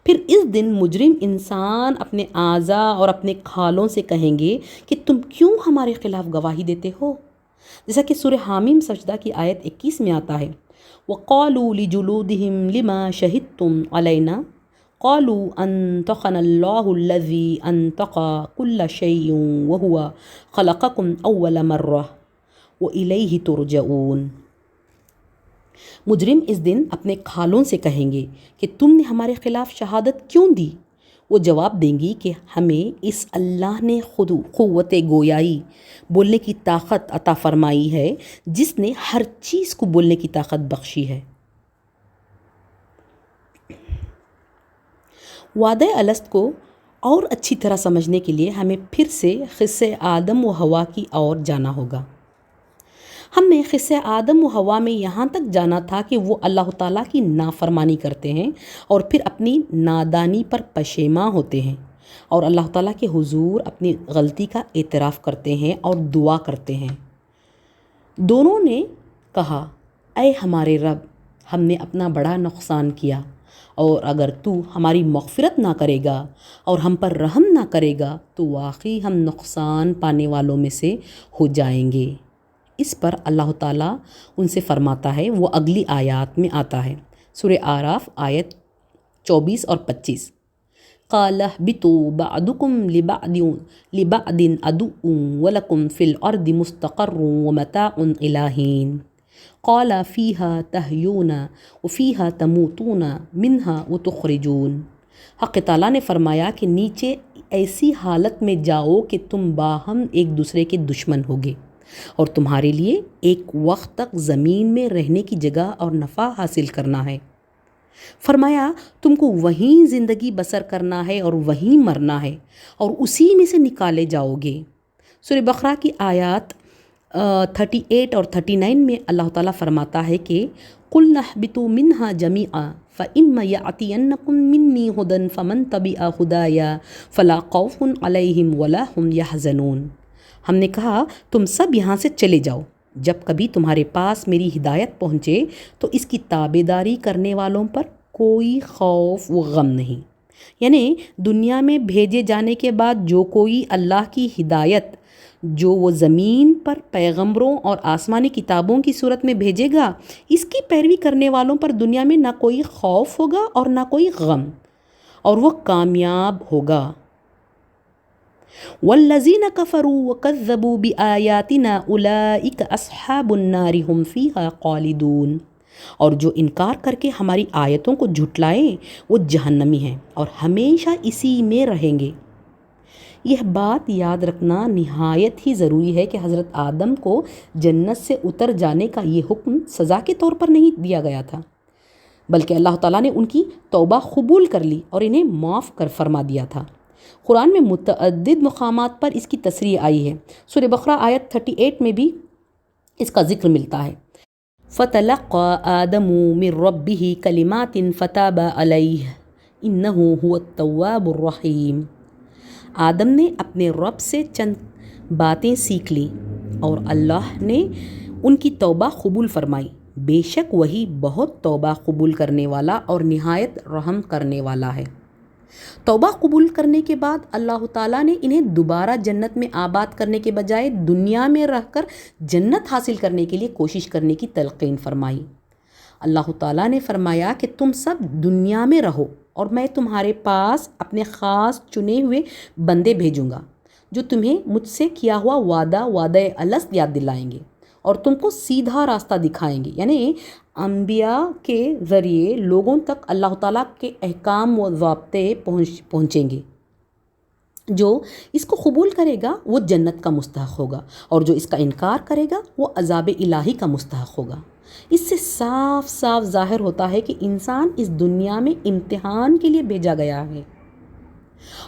پھر اس دن مجرم انسان اپنے اعضاء اور اپنے کھالوں سے کہیں گے کہ تم کیوں ہمارے خلاف گواہی دیتے ہو، جیسا کہ سورہ حامیم سجدہ کی آیت 21 میں آتا ہے وَقَالُوا لِجُلُودِهِمْ لِمَا شَهِدْتُمْ عَلَيْنَا قَالُوا أَنطَقَنَا اللَّهُ الَّذِي أَنطَقَ كُلَّ شَيْءٍ وَهُوَ خَلَقَكُمْ أَوَّلَ مَرَّةٍ وَإِلَيْهِ تُرْجَعُونَ۔ مجرم اس دن اپنے کھالوں سے کہیں گے کہ تم نے ہمارے خلاف شہادت کیوں دی؟ وہ جواب دیں گی کہ ہمیں اس اللہ نے خود قوت گویائی، بولنے کی طاقت عطا فرمائی ہے، جس نے ہر چیز کو بولنے کی طاقت بخشی ہے۔ وعدہ الست کو اور اچھی طرح سمجھنے کے لیے ہمیں پھر سے قصہ آدم و حوا کی اور جانا ہوگا۔ ہم نے قصہ آدم و حوا میں یہاں تک جانا تھا کہ وہ اللہ تعالیٰ کی نافرمانی کرتے ہیں اور پھر اپنی نادانی پر پشیماں ہوتے ہیں اور اللہ تعالیٰ کے حضور اپنی غلطی کا اعتراف کرتے ہیں اور دعا کرتے ہیں۔ دونوں نے کہا اے ہمارے رب، ہم نے اپنا بڑا نقصان کیا، اور اگر تو ہماری مغفرت نہ کرے گا اور ہم پر رحم نہ کرے گا تو واقعی ہم نقصان پانے والوں میں سے ہو جائیں گے۔ اس پر اللہ تعالیٰ ان سے فرماتا ہے، وہ اگلی آیات میں آتا ہے، سورہ اعراف آیت 24 اور 25، قَالَ اهْبِطُوا بَعْضُكُمْ لِبَعْضٍ عَدُوٌّ وَلَكُمْ فِي الْأَرْضِ مُسْتَقَرٌّ وَمَتَاعٌ إِلَىٰ حِينٍ قَالَ فِيهَا تَحْيُونَ وَفِيهَا تَمُوتُونَ مِنْهَا وَتُخْرَجُونَ۔ حق تعالیٰ نے فرمایا کہ نیچے ایسی حالت میں جاؤ کہ تم باہم ایک دوسرے کے دشمن ہوگے، اور تمہارے لیے ایک وقت تک زمین میں رہنے کی جگہ اور نفع حاصل کرنا ہے۔ فرمایا تم کو وہیں زندگی بسر کرنا ہے اور وہیں مرنا ہے، اور اسی میں سے نکالے جاؤ گے۔ سورہ بقرہ کی آیات 38 اور 39 میں اللہ تعالیٰ فرماتا ہے کہ قُلْنَا اهْبِطُوا مِنْهَا جَمِيعًا فَإِمَّا يَأْتِيَنَّكُم مِّنِّي هُدًى فَمَن تَبِعَ هُدَايَ فَلَا خَوْفٌ عَلَيْهِمْ وَلَا هُمْ يَحْزَنُونَ۔ ہم نے کہا تم سب یہاں سے چلے جاؤ، جب کبھی تمہارے پاس میری ہدایت پہنچے تو اس کی تابع داری کرنے والوں پر کوئی خوف و غم نہیں۔ یعنی دنیا میں بھیجے جانے کے بعد جو کوئی اللہ کی ہدایت جو وہ زمین پر پیغمبروں اور آسمانی کتابوں کی صورت میں بھیجے گا، اس کی پیروی کرنے والوں پر دنیا میں نہ کوئی خوف ہوگا اور نہ کوئی غم، اور وہ کامیاب ہوگا۔ وَالَّذِينَ كَفَرُوا وَكَذَّبُوا بِآيَاتِنَا أُولَئِكَ أَصْحَابُ النَّارِ هُمْ فِيهَا خَالِدُونَ۔ اور جو انکار کر کے ہماری آیتوں کو جھٹلائیں وہ جہنمی ہیں اور ہمیشہ اسی میں رہیں گے۔ یہ بات یاد رکھنا نہایت ہی ضروری ہے کہ حضرت آدم کو جنت سے اتر جانے کا یہ حکم سزا کے طور پر نہیں دیا گیا تھا، بلکہ اللہ تعالیٰ نے ان کی توبہ قبول کر لی اور انہیں معاف کر فرما دیا تھا۔ قرآن میں متعدد مقامات پر اس کی تصریح آئی ہے۔ سورہ بقرہ آیت 38 میں بھی اس کا ذکر ملتا ہے۔ فَتَلَقَّى آدَمُ مِن رَّبِّهِ كَلِمَاتٍ فَتَابَ عَلَيْهِ إِنَّهُ هُوَ التَّوَّابُ الرَّحِيمُ۔ آدم نے اپنے رب سے چند باتیں سیکھ لیں اور اللہ نے ان کی توبہ قبول فرمائی، بے شک وہی بہت توبہ قبول کرنے والا اور نہایت رحم کرنے والا ہے۔ توبہ قبول کرنے کے بعد اللہ تعالیٰ نے انہیں دوبارہ جنت میں آباد کرنے کے بجائے دنیا میں رہ کر جنت حاصل کرنے کے لیے کوشش کرنے کی تلقین فرمائی۔ اللہ تعالیٰ نے فرمایا کہ تم سب دنیا میں رہو اور میں تمہارے پاس اپنے خاص چنے ہوئے بندے بھیجوں گا جو تمہیں مجھ سے کیا ہوا وعدہ الست یاد دلائیں گے اور تم کو سیدھا راستہ دکھائیں گے۔ یعنی انبیاء کے ذریعے لوگوں تک اللہ تعالیٰ کے احکام و ضابطے پہنچیں گے۔ جو اس کو قبول کرے گا وہ جنت کا مستحق ہوگا اور جو اس کا انکار کرے گا وہ عذاب الہی کا مستحق ہوگا۔ اس سے صاف صاف ظاہر ہوتا ہے کہ انسان اس دنیا میں امتحان کے لیے بھیجا گیا ہے،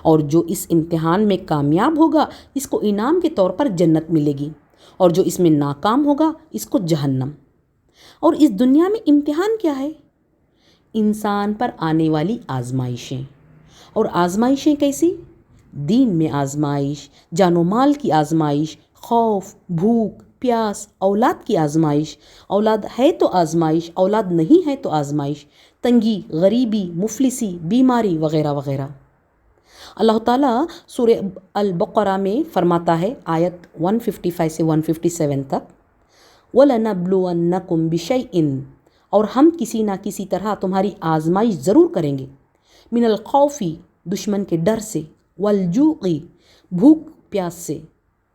اور جو اس امتحان میں کامیاب ہوگا اس کو انعام کے طور پر جنت ملے گی، اور جو اس میں ناکام ہوگا اس کو جہنم۔ اور اس دنیا میں امتحان کیا ہے؟ انسان پر آنے والی آزمائشیں۔ اور آزمائشیں کیسی؟ دین میں آزمائش، جان و مال کی آزمائش، خوف، بھوک، پیاس، اولاد کی آزمائش، اولاد ہے تو آزمائش، اولاد نہیں ہے تو آزمائش، تنگی، غریبی، مفلسی، بیماری وغیرہ وغیرہ۔ اللہ تعالیٰ سورہ البقرہ میں فرماتا ہے آیت 155 سے 157 تک، وَلَنَبْلُوَنَّكُمْ بِشَيْءٍ، اور ہم کسی نہ کسی طرح تمہاری آزمائش ضرور کریں گے، من الخوف، دشمن کے ڈر سے، والجوع، بھوک پیاس سے،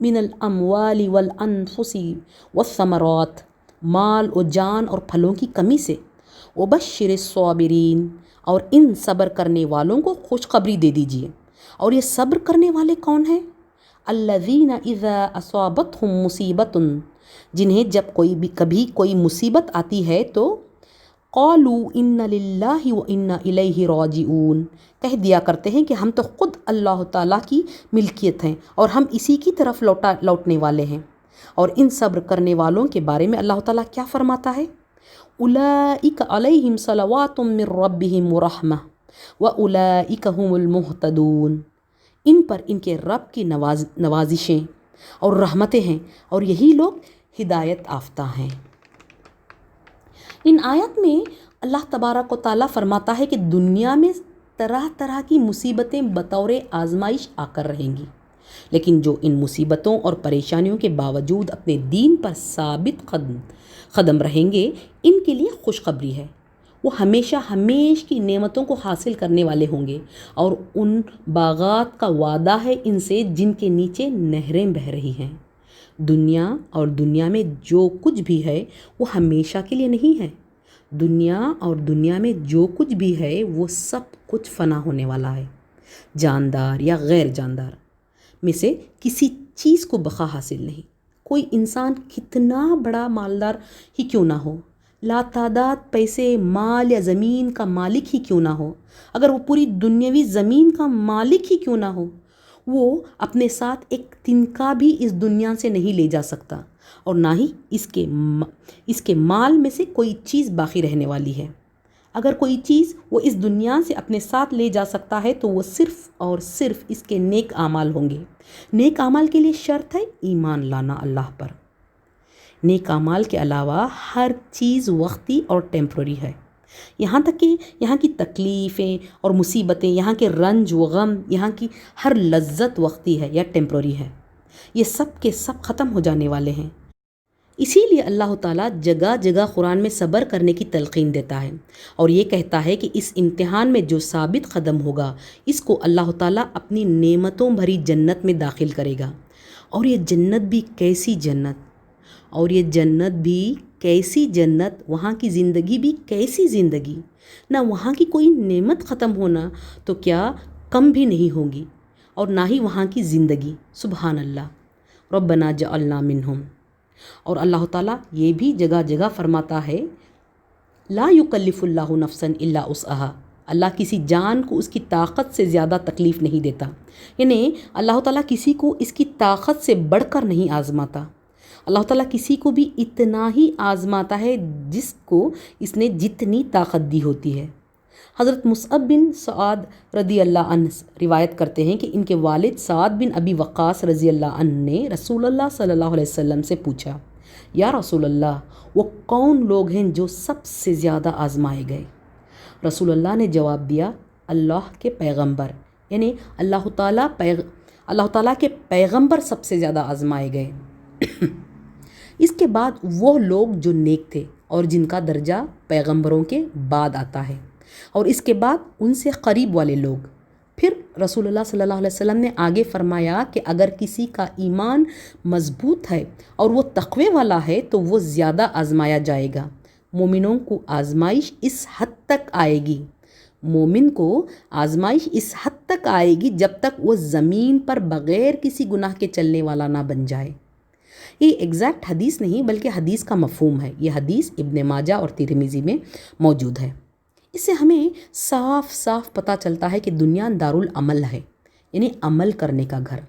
من الاموال والانفس والثمرات، مال و جان اور پھلوں کی کمی سے، وبشر الصابرین، اور ان صبر کرنے والوں کو خوشخبری دے دیجیے۔ اور یہ صبر کرنے والے کون ہیں؟ الذین اذا اصابتہم مصیبت، جنہیں جب کبھی کوئی مصیبت آتی ہے تو قالوا ان للہ وانا الیہ راجعون، کہہ دیا کرتے ہیں کہ ہم تو خود اللہ تعالیٰ کی ملکیت ہیں اور ہم اسی کی طرف لوٹنے والے ہیں۔ اور ان صبر کرنے والوں کے بارے میں اللہ تعالیٰ کیا فرماتا ہے؟ اولئک علیہم صلوات من ربہم ورحمہ واولئک هم المہتدون، ان پر ان کے رب کی نوازشیں اور رحمتیں ہیں اور یہی لوگ ہدایت یافتہ ہیں۔ ان آیات میں اللہ تبارک و تعالیٰ فرماتا ہے کہ دنیا میں طرح طرح کی مصیبتیں بطور آزمائش آ کر رہیں گی، لیکن جو ان مصیبتوں اور پریشانیوں کے باوجود اپنے دین پر ثابت قدم رہیں گے ان کے لیے خوشخبری ہے۔ وہ ہمیشہ ہمیش کی نعمتوں کو حاصل کرنے والے ہوں گے اور ان باغات کا وعدہ ہے ان سے جن کے نیچے نہریں بہہ رہی ہیں۔ دنیا اور دنیا میں جو کچھ بھی ہے وہ ہمیشہ کے لیے نہیں ہے۔ دنیا اور دنیا میں جو کچھ بھی ہے وہ سب کچھ فنا ہونے والا ہے۔ جاندار یا غیر جاندار میں سے کسی چیز کو بقا حاصل نہیں۔ کوئی انسان کتنا بڑا مالدار ہی کیوں نہ ہو، لا تعداد پیسے، مال یا زمین کا مالک ہی کیوں نہ ہو، اگر وہ پوری دنیاوی زمین کا مالک ہی کیوں نہ ہو، وہ اپنے ساتھ ایک تنکا بھی اس دنیا سے نہیں لے جا سکتا، اور نہ ہی اس کے مال میں سے کوئی چیز باقی رہنے والی ہے۔ اگر کوئی چیز وہ اس دنیا سے اپنے ساتھ لے جا سکتا ہے تو وہ صرف اور صرف اس کے نیک اعمال ہوں گے۔ نیک اعمال کے لیے شرط ہے ایمان لانا اللہ پر۔ نیک اعمال کے علاوہ ہر چیز وقتی اور ٹیمپرری ہے، یہاں تک کہ یہاں کی تکلیفیں اور مصیبتیں، یہاں کے رنج و غم، یہاں کی ہر لذت وقتی ہے یا ٹیمپرری ہے، یہ سب کے سب ختم ہو جانے والے ہیں۔ اسی لیے اللہ تعالیٰ جگہ جگہ قرآن میں صبر کرنے کی تلقین دیتا ہے اور یہ کہتا ہے کہ اس امتحان میں جو ثابت قدم ہوگا اس کو اللہ تعالیٰ اپنی نعمتوں بھری جنت میں داخل کرے گا۔ اور یہ جنت بھی کیسی جنت، اور یہ جنت بھی کیسی جنت، وہاں کی زندگی بھی کیسی زندگی، نہ وہاں کی کوئی نعمت ختم ہونا تو کیا کم بھی نہیں ہوگی، اور نہ ہی وہاں کی زندگی۔ سبحان اللہ، ربنا جعلنا منہم۔ اور اللہ تعالیٰ یہ بھی جگہ جگہ فرماتا ہے لا یکلف اللہ نفسا الا وسعہا، اللہ کسی جان کو اس کی طاقت سے زیادہ تکلیف نہیں دیتا، یعنی اللہ تعالیٰ کسی کو اس کی طاقت سے بڑھ کر نہیں آزماتا، اللہ تعالیٰ کسی کو بھی اتنا ہی آزماتا ہے جس کو اس نے جتنی طاقت دی ہوتی ہے۔ حضرت مصعب بن سعد رضی اللہ عنہ روایت کرتے ہیں کہ ان کے والد سعد بن ابی وقاص رضی اللہ عنہ نے رسول اللہ صلی اللہ علیہ وسلم سے پوچھا، یا رسول اللہ، وہ کون لوگ ہیں جو سب سے زیادہ آزمائے گئے؟ رسول اللہ نے جواب دیا، اللہ کے پیغمبر، یعنی اللہ تعالیٰ کے پیغمبر سب سے زیادہ آزمائے گئے۔ اس کے بعد وہ لوگ جو نیک تھے اور جن کا درجہ پیغمبروں کے بعد آتا ہے، اور اس کے بعد ان سے قریب والے لوگ۔ پھر رسول اللہ صلی اللہ علیہ وسلم نے آگے فرمایا کہ اگر کسی کا ایمان مضبوط ہے اور وہ تقوی والا ہے تو وہ زیادہ آزمایا جائے گا۔ مومنوں کو آزمائش اس حد تک آئے گی، مومن کو آزمائش اس حد تک آئے گی جب تک وہ زمین پر بغیر کسی گناہ کے چلنے والا نہ بن جائے۔ یہ ایگزیکٹ حدیث نہیں بلکہ حدیث کا مفہوم ہے، یہ حدیث ابن ماجہ اور ترمذی میں موجود ہے۔ اس سے ہمیں صاف صاف پتہ چلتا ہے کہ دنیا دارالعمل ہے، یعنی عمل کرنے کا گھر،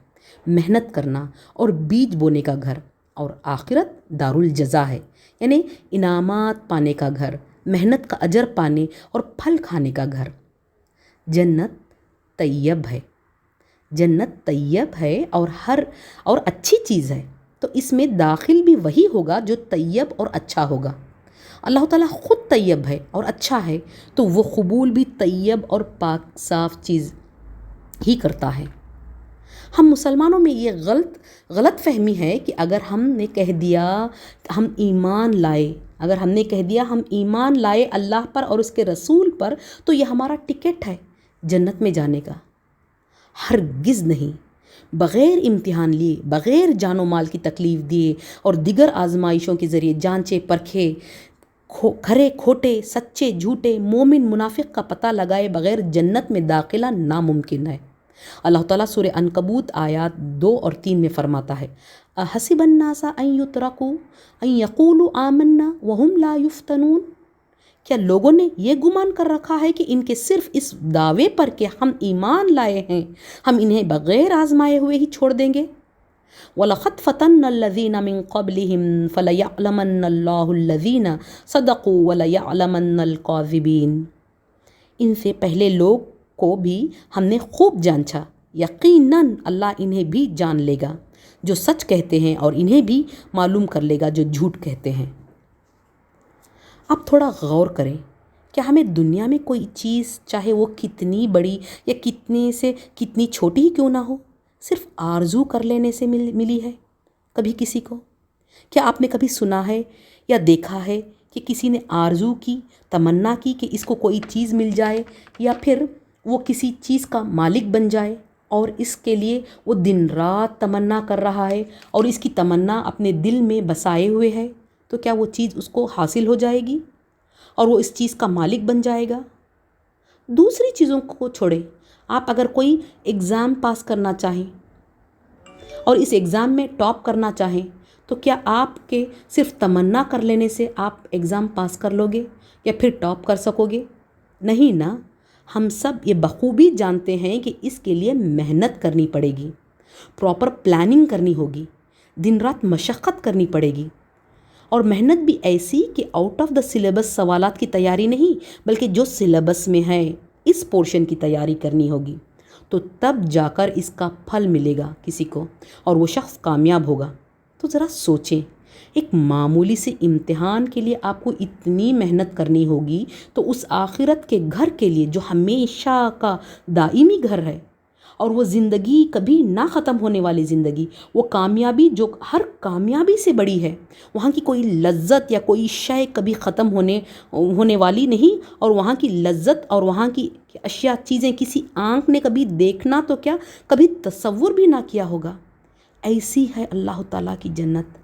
محنت کرنا اور بیج بونے کا گھر، اور آخرت دارالجزا ہے، یعنی انعامات پانے کا گھر، محنت کا اجر پانے اور پھل کھانے کا گھر۔ جنت طیب ہے، جنت طیب ہے اور اچھی چیز ہے، تو اس میں داخل بھی وہی ہوگا جو طیب اور اچھا ہوگا۔ اللہ تعالیٰ خود طیب ہے اور اچھا ہے، تو وہ قبول بھی طیب اور پاک صاف چیز ہی کرتا ہے۔ ہم مسلمانوں میں یہ غلط فہمی ہے کہ اگر ہم نے کہہ دیا ہم ایمان لائے، اگر ہم نے کہہ دیا ہم ایمان لائے اللہ پر اور اس کے رسول پر، تو یہ ہمارا ٹکٹ ہے جنت میں جانے کا۔ ہرگز نہیں، بغیر امتحان لیے، بغیر جان و مال کی تکلیف دیے اور دیگر آزمائشوں کے ذریعے جانچے پرکھے، کھرے کھوٹے، سچے جھوٹے، مومن منافق کا پتہ لگائے بغیر جنت میں داخلہ ناممکن ہے۔ اللہ تعالیٰ سورہ عنکبوت آیات 2 اور 3 میں فرماتا ہے، احسب الناس ان یترکوا ان یقولوا آمنا وہم لا یفتنون، کیا لوگوں نے یہ گمان کر رکھا ہے کہ ان کے صرف اس دعوے پر کہ ہم ایمان لائے ہیں ہم انہیں بغیر آزمائے ہوئے ہی چھوڑ دیں گے؟ وَلَقَدْ فَتَنَّا الَّذِينَ مِن قَبْلِهِمْ فَلَيَعْلَمَنَّ اللَّهُ الَّذِينَ صَدَقُوا وَلَيَعْلَمَنَّ الْكَاذِبِينَ، ان سے پہلے لوگ کو بھی ہم نے خوب جانچا، یقیناً اللہ انہیں بھی جان لے گا جو سچ کہتے ہیں اور انہیں بھی معلوم کر لے گا جو جھوٹ کہتے ہیں۔ اب تھوڑا غور کریں، کیا ہمیں دنیا میں کوئی چیز چاہے وہ کتنی بڑی یا کتنی چھوٹی ہی کیوں نہ ہو، صرف آرزو کر لینے سے ملی ہے کبھی کسی کو؟ کیا آپ نے کبھی سنا ہے یا دیکھا ہے کہ کسی نے آرزو کی، تمنا کی کہ اس کو کوئی چیز مل جائے یا پھر وہ کسی چیز کا مالک بن جائے، اور اس کے لیے وہ دن رات تمنا کر رہا ہے اور اس کی تمنا اپنے دل میں بسائے ہوئے ہے، تو کیا وہ چیز اس کو حاصل ہو جائے گی اور وہ اس چیز کا مالک بن جائے گا؟ دوسری چیزوں کو چھوڑیں، آپ اگر کوئی ایگزام پاس کرنا چاہیں اور اس ایگزام میں ٹاپ کرنا چاہیں، تو کیا آپ کے صرف تمنا کر لینے سے آپ ایگزام پاس کر لو گے یا پھر ٹاپ کر سکو گے؟ نہیں نا، ہم سب یہ بخوبی جانتے ہیں کہ اس کے لیے محنت کرنی پڑے گی، پراپر پلاننگ کرنی ہوگی، دن رات مشقت کرنی پڑے گی، اور محنت بھی ایسی کہ آؤٹ آف دا سلیبس سوالات کی تیاری نہیں بلکہ جو سلیبس میں ہے اس پورشن کی تیاری کرنی ہوگی، تو تب جا کر اس کا پھل ملے گا کسی کو اور وہ شخص کامیاب ہوگا۔ تو ذرا سوچیں، ایک معمولی سے امتحان کے لیے آپ کو اتنی محنت کرنی ہوگی، تو اس آخرت کے گھر کے لیے جو ہمیشہ کا دائمی گھر ہے اور وہ زندگی کبھی نہ ختم ہونے والی زندگی، وہ کامیابی جو ہر کامیابی سے بڑی ہے، وہاں کی کوئی لذت یا کوئی شے کبھی ختم ہونے والی نہیں، اور وہاں کی لذت اور وہاں کی اشیاء چیزیں کسی آنکھ نے کبھی دیکھنا تو کیا کبھی تصور بھی نہ کیا ہوگا، ایسی ہے اللہ تعالیٰ کی جنت۔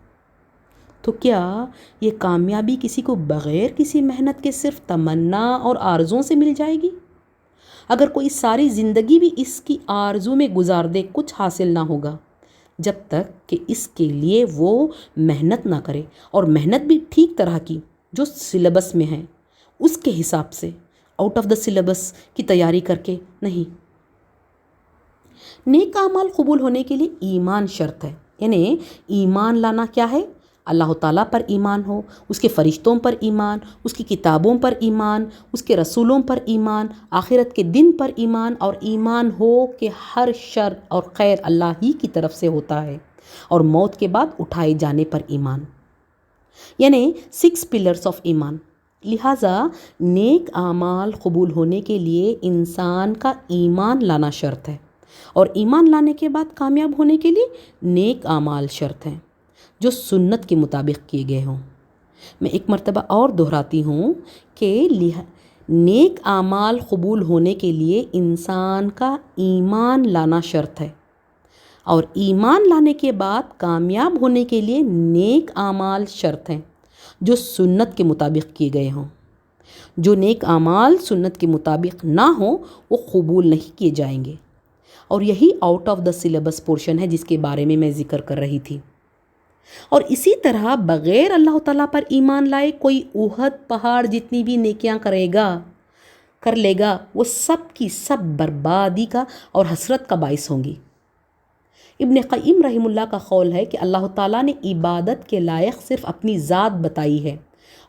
تو کیا یہ کامیابی کسی کو بغیر کسی محنت کے صرف تمنا اور آرزوؤں سے مل جائے گی؟ اگر کوئی ساری زندگی بھی اس کی آرزو میں گزار دے، کچھ حاصل نہ ہوگا جب تک کہ اس کے لیے وہ محنت نہ کرے، اور محنت بھی ٹھیک طرح کی جو سلیبس میں ہے، اس کے حساب سے، آؤٹ آف دا سلیبس کی تیاری کر کے نہیں۔ نیک اعمال قبول ہونے کے لیے ایمان شرط ہے، یعنی ایمان لانا کیا ہے؟ اللہ تعالیٰ پر ایمان ہو، اس کے فرشتوں پر ایمان، اس کی کتابوں پر ایمان، اس کے رسولوں پر ایمان، آخرت کے دن پر ایمان، اور ایمان ہو کہ ہر شر اور خیر اللہ ہی کی طرف سے ہوتا ہے، اور موت کے بعد اٹھائے جانے پر ایمان، یعنی 6 پلرز آف ایمان۔ لہٰذا نیک اعمال قبول ہونے کے لیے انسان کا ایمان لانا شرط ہے، اور ایمان لانے کے بعد کامیاب ہونے کے لیے نیک اعمال شرط ہیں جو سنت کے مطابق کیے گئے ہوں۔ میں ایک مرتبہ اور دہراتی ہوں کہ نیک اعمال قبول ہونے کے لیے انسان کا ایمان لانا شرط ہے، اور ایمان لانے کے بعد کامیاب ہونے کے لیے نیک اعمال شرط ہیں جو سنت کے مطابق کیے گئے ہوں۔ جو نیک اعمال سنت کے مطابق نہ ہوں وہ قبول نہیں کیے جائیں گے، اور یہی out of the syllabus portion ہے جس کے بارے میں میں ذکر کر رہی تھی۔ اور اسی طرح بغیر اللہ تعالیٰ پر ایمان لائے کوئی احد پہاڑ جتنی بھی نیکیاں کر لے گا، وہ سب کی سب بربادی کا اور حسرت کا باعث ہوں گی۔ ابن قیم رحمہ اللہ کا قول ہے کہ اللہ تعالیٰ نے عبادت کے لائق صرف اپنی ذات بتائی ہے،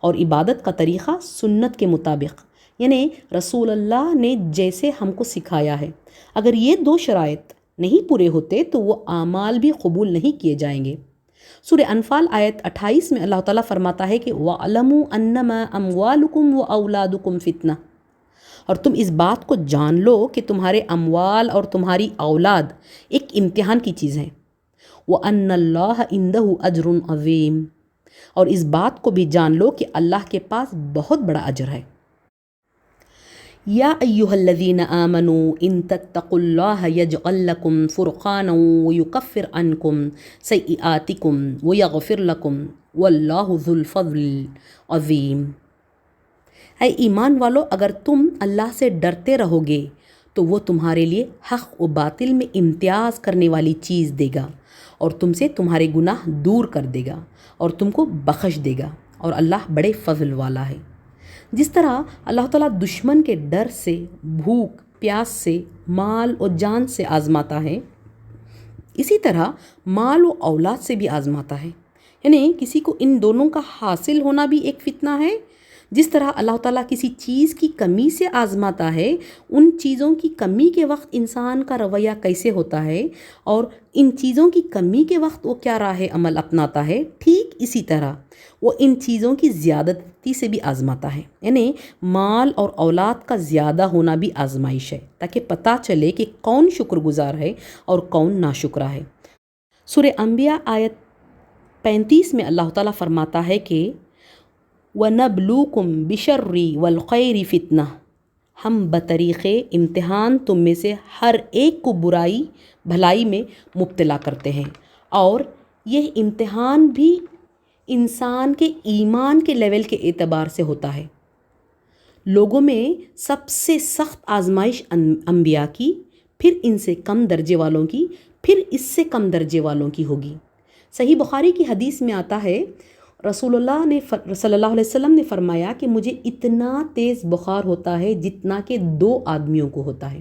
اور عبادت کا طریقہ سنت کے مطابق، یعنی رسول اللہ نے جیسے ہم کو سکھایا ہے۔ اگر یہ 2 شرائط نہیں پورے ہوتے تو وہ اعمال بھی قبول نہیں کیے جائیں گے۔ سورہ انفال آیت 28 میں اللہ تعالیٰ فرماتا ہے کہ وَاعْلَمُوا أَنَّمَا أَمْوَالُكُمْ وَأَوْلَادُكُمْ فِتْنَةٌ، اور تم اس بات کو جان لو کہ تمہارے اموال اور تمہاری اولاد ایک امتحان کی چیز ہیں۔ وَأَنَّ اللَّهَ عِندَهُ أَجْرٌ عَظِيمٌ، اور اس بات کو بھی جان لو کہ اللہ کے پاس بہت بڑا اجر ہے۔ یا ایھا الذین آمنوا ان تتقوا اللہ یجعل لکم فرقانا ویکفر عنکم سیئاتکم ویغفر لکم واللہ ذو الفضل العظیم۔ اے ایمان والو، اگر تم اللہ سے ڈرتے رہو گے تو وہ تمہارے لیے حق و باطل میں امتیاز کرنے والی چیز دے گا، اور تم سے تمہارے گناہ دور کر دے گا، اور تم کو بخش دے گا، اور اللہ بڑے فضل والا ہے۔ جس طرح اللہ تعالیٰ دشمن کے ڈر سے، بھوک پیاس سے، مال و جان سے آزماتا ہے، اسی طرح مال و اولاد سے بھی آزماتا ہے، یعنی کسی کو ان دونوں کا حاصل ہونا بھی ایک فتنہ ہے۔ جس طرح اللہ تعالیٰ کسی چیز کی کمی سے آزماتا ہے، ان چیزوں کی کمی کے وقت انسان کا رویہ کیسے ہوتا ہے، اور ان چیزوں کی کمی کے وقت وہ کیا راہ عمل اپناتا ہے، ٹھیک اسی طرح وہ ان چیزوں کی زیادتی سے بھی آزماتا ہے، یعنی مال اور اولاد کا زیادہ ہونا بھی آزمائش ہے، تاکہ پتہ چلے کہ کون شکر گزار ہے اور کون ناشکرا ہے۔ سورہ انبیاء آیت 35 میں اللہ تعالیٰ فرماتا ہے کہ وَنَبْلُوكُمْ بِالشَّرِّ وَالْخَيْرِ فِتْنَةً، ہم بطریق امتحان تم میں سے ہر ایک کو برائی بھلائی میں مبتلا کرتے ہیں، اور یہ امتحان بھی انسان کے ایمان کے لیول کے اعتبار سے ہوتا ہے۔ لوگوں میں سب سے سخت آزمائش انبیاء کی، پھر ان سے کم درجے والوں کی، پھر اس سے کم درجے والوں کی ہوگی۔ صحیح بخاری کی حدیث میں آتا ہے، رسول اللہ نے صلی اللہ علیہ وسلم نے فرمایا کہ مجھے اتنا تیز بخار ہوتا ہے جتنا کہ 2 آدمیوں کو ہوتا ہے،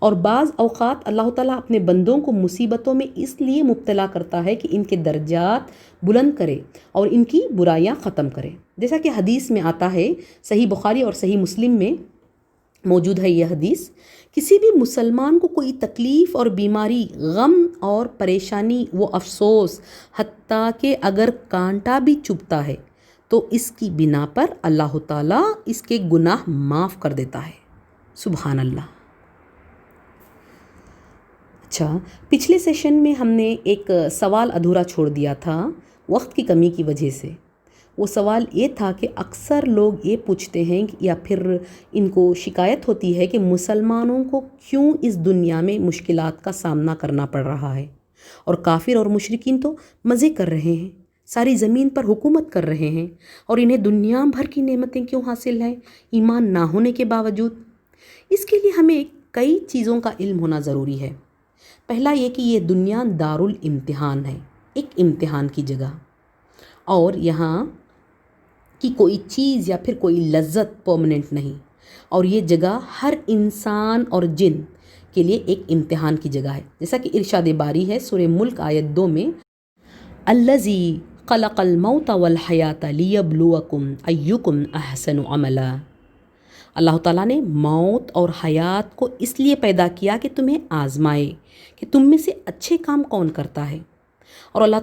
اور بعض اوقات اللہ تعالیٰ اپنے بندوں کو مصیبتوں میں اس لیے مبتلا کرتا ہے کہ ان کے درجات بلند کرے اور ان کی برائیاں ختم کرے۔ جیسا کہ حدیث میں آتا ہے، صحیح بخاری اور صحیح مسلم میں موجود ہے یہ حدیث، کسی بھی مسلمان کو کوئی تکلیف اور بیماری، غم اور پریشانی و افسوس، حتیٰ کہ اگر کانٹا بھی چبھتا ہے تو اس کی بنا پر اللہ تعالیٰ اس کے گناہ معاف کر دیتا ہے۔ سبحان اللہ۔ اچھا، پچھلے سیشن میں ہم نے ایک سوال ادھورا چھوڑ دیا تھا وقت کی کمی کی وجہ سے۔ وہ سوال یہ تھا کہ اکثر لوگ یہ پوچھتے ہیں یا پھر ان کو شکایت ہوتی ہے کہ مسلمانوں کو کیوں اس دنیا میں مشکلات کا سامنا کرنا پڑ رہا ہے، اور کافر اور مشرکین تو مزے کر رہے ہیں، ساری زمین پر حکومت کر رہے ہیں، اور انہیں دنیا بھر کی نعمتیں کیوں حاصل ہیں ایمان نہ ہونے کے باوجود؟ اس کے لیے ہمیں کئی چیزوں کا علم ہونا ضروری ہے۔ پہلا یہ کہ یہ دنیا دارالامتحان ہے، ایک امتحان کی جگہ، اور یہاں کہ کوئی چیز یا پھر کوئی لذت پرماننٹ نہیں، اور یہ جگہ ہر انسان اور جن کے لیے ایک امتحان کی جگہ ہے، جیسا کہ ارشاد باری ہے سورہ ملک آیت 2 میں، الذی خلق الموت والحیات لیبلوکم ایکم احسن عملا۔ اللہ تعالیٰ نے موت اور حیات کو اس لیے پیدا کیا کہ تمہیں آزمائے کہ تم میں سے اچھے کام کون کرتا ہے۔ اور اللہ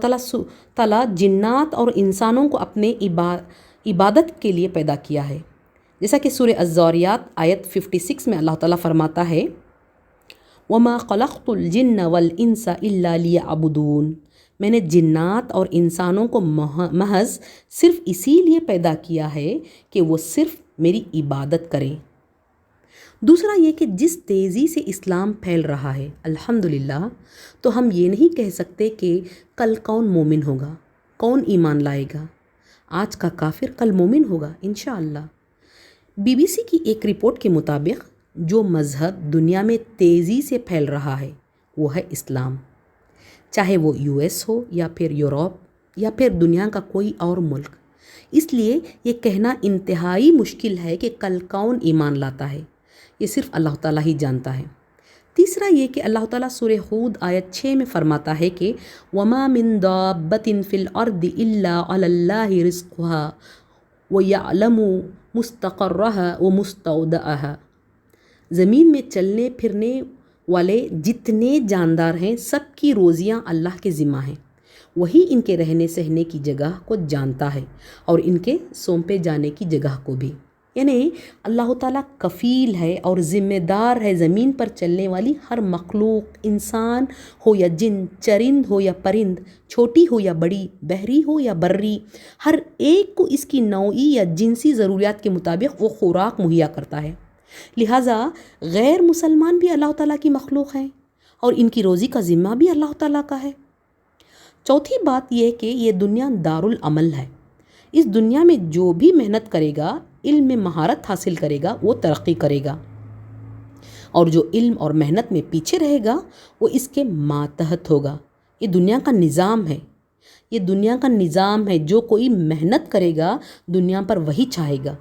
تعالیٰ جنات اور انسانوں کو اپنے عبادت کے لیے پیدا کیا ہے، جیسا کہ سورہ الذاریات آیت 56 میں اللہ تعالیٰ فرماتا ہے، وَمَا خَلَقْتُ الْجِنَّ وَالْإِنسَ إِلَّا لِيَعْبُدُونَ، میں نے جنات اور انسانوں کو محض صرف اسی لیے پیدا کیا ہے کہ وہ صرف میری عبادت کریں۔ دوسرا یہ کہ جس تیزی سے اسلام پھیل رہا ہے الحمدللہ، تو ہم یہ نہیں کہہ سکتے کہ کل کون مومن ہوگا، کون ایمان لائے گا۔ آج کا کافر کل مومن ہوگا انشاءاللہ۔ BBC کی ایک رپورٹ کے مطابق جو مذہب دنیا میں تیزی سے پھیل رہا ہے وہ ہے اسلام، چاہے وہ US ہو یا پھر یورپ یا پھر دنیا کا کوئی اور ملک۔ اس لیے یہ کہنا انتہائی مشکل ہے کہ کل کون ایمان لاتا ہے، یہ صرف اللہ تعالیٰ ہی جانتا ہے۔ تیسرا یہ کہ اللہ تعالیٰ سورہ ہود آیت 6 میں فرماتا ہے کہ وَمَا مِن دَابَّةٍ فِي الْأَرْضِ إِلَّا عَلَى اللَّهِ رِزْقُهَا وَيَعْلَمُ مُسْتَقَرَّهَا وَمُسْتَوْدَعَهَا، زمین میں چلنے پھرنے والے جتنے جاندار ہیں سب کی روزیاں اللہ کے ذمہ ہیں، وہی ان کے رہنے سہنے کی جگہ کو جانتا ہے اور ان کے سونپے جانے کی جگہ کو بھی۔ یعنی اللہ تعالیٰ کفیل ہے اور ذمہ دار ہے زمین پر چلنے والی ہر مخلوق، انسان ہو یا جن، چرند ہو یا پرند، چھوٹی ہو یا بڑی، بحری ہو یا بری، ہر ایک کو اس کی نوعی یا جنسی ضروریات کے مطابق وہ خوراک مہیا کرتا ہے۔ لہٰذا غیر مسلمان بھی اللہ تعالیٰ کی مخلوق ہیں اور ان کی روزی کا ذمہ بھی اللہ تعالیٰ کا ہے۔ چوتھی بات یہ کہ یہ دنیا دارالعمل ہے، اس دنیا میں جو بھی محنت کرے گا، علم میں مہارت حاصل کرے گا، وہ ترقی کرے گا، اور جو علم اور محنت میں پیچھے رہے گا وہ اس کے ماتحت ہوگا۔ یہ دنیا کا نظام ہے، یہ دنیا کا نظام ہے، جو کوئی محنت کرے گا دنیا پر وہی چھائے گا۔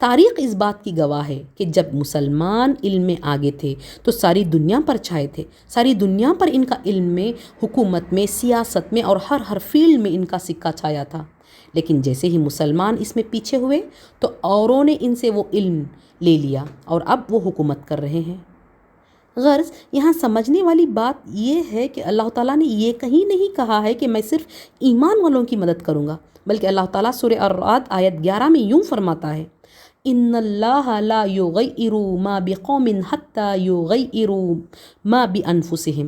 تاریخ اس بات کی گواہ ہے کہ جب مسلمان علم میں آگے تھے تو ساری دنیا پر چھائے تھے، ساری دنیا پر ان کا علم میں، حکومت میں، سیاست میں اور ہر فیلڈ میں ان کا سکہ چھایا تھا۔ لیکن جیسے ہی مسلمان اس میں پیچھے ہوئے تو اوروں نے ان سے وہ علم لے لیا اور اب وہ حکومت کر رہے ہیں۔ غرض یہاں سمجھنے والی بات یہ ہے کہ اللہ تعالیٰ نے یہ کہیں نہیں کہا ہے کہ میں صرف ایمان والوں کی مدد کروں گا، بلکہ اللہ تعالیٰ سورہ الرعد آیت 11 میں یوں فرماتا ہے، ان اللہ لا یغیر ما بقوم حتی یغیروا ما بانفسہم،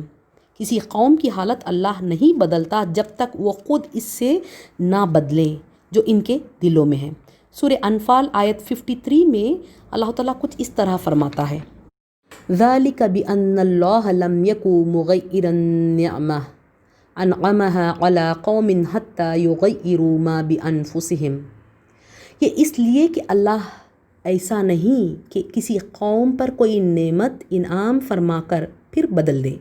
کسی قوم کی حالت اللہ نہیں بدلتا جب تک وہ خود اس سے نہ بدلیں جو ان کے دلوں میں ہے۔ سورہ انفال آیت 53 میں اللہ تعالیٰ کچھ اس طرح فرماتا ہے، ذالک بأن اللہ لم یک مغیرا نعمہ انعمہا علی قوم حتی یغیروا ما بانفسہم، یہ اس لیے کہ اللہ ایسا نہیں کہ کسی قوم پر کوئی نعمت انعام فرما کر پھر بدل دے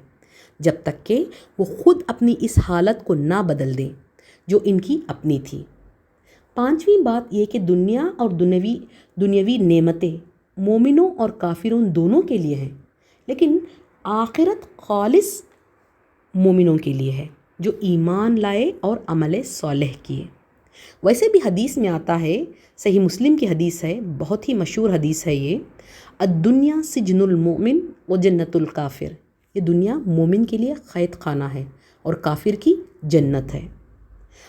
جب تک کہ وہ خود اپنی اس حالت کو نہ بدل دیں جو ان کی اپنی تھی۔ پانچویں بات یہ کہ دنیا اور دنیاوی نعمتیں مومنوں اور کافروں دونوں کے لیے ہیں، لیکن آخرت خالص مومنوں کے لیے ہے جو ایمان لائے اور عمل صالح کیے۔ ویسے بھی حدیث میں آتا ہے، صحیح مسلم کی حدیث ہے، بہت ہی مشہور حدیث ہے یہ، الدنیا سجن المؤمن و جنت الکافر، یہ دنیا مومن کے لیے قید خانہ ہے اور کافر کی جنت ہے۔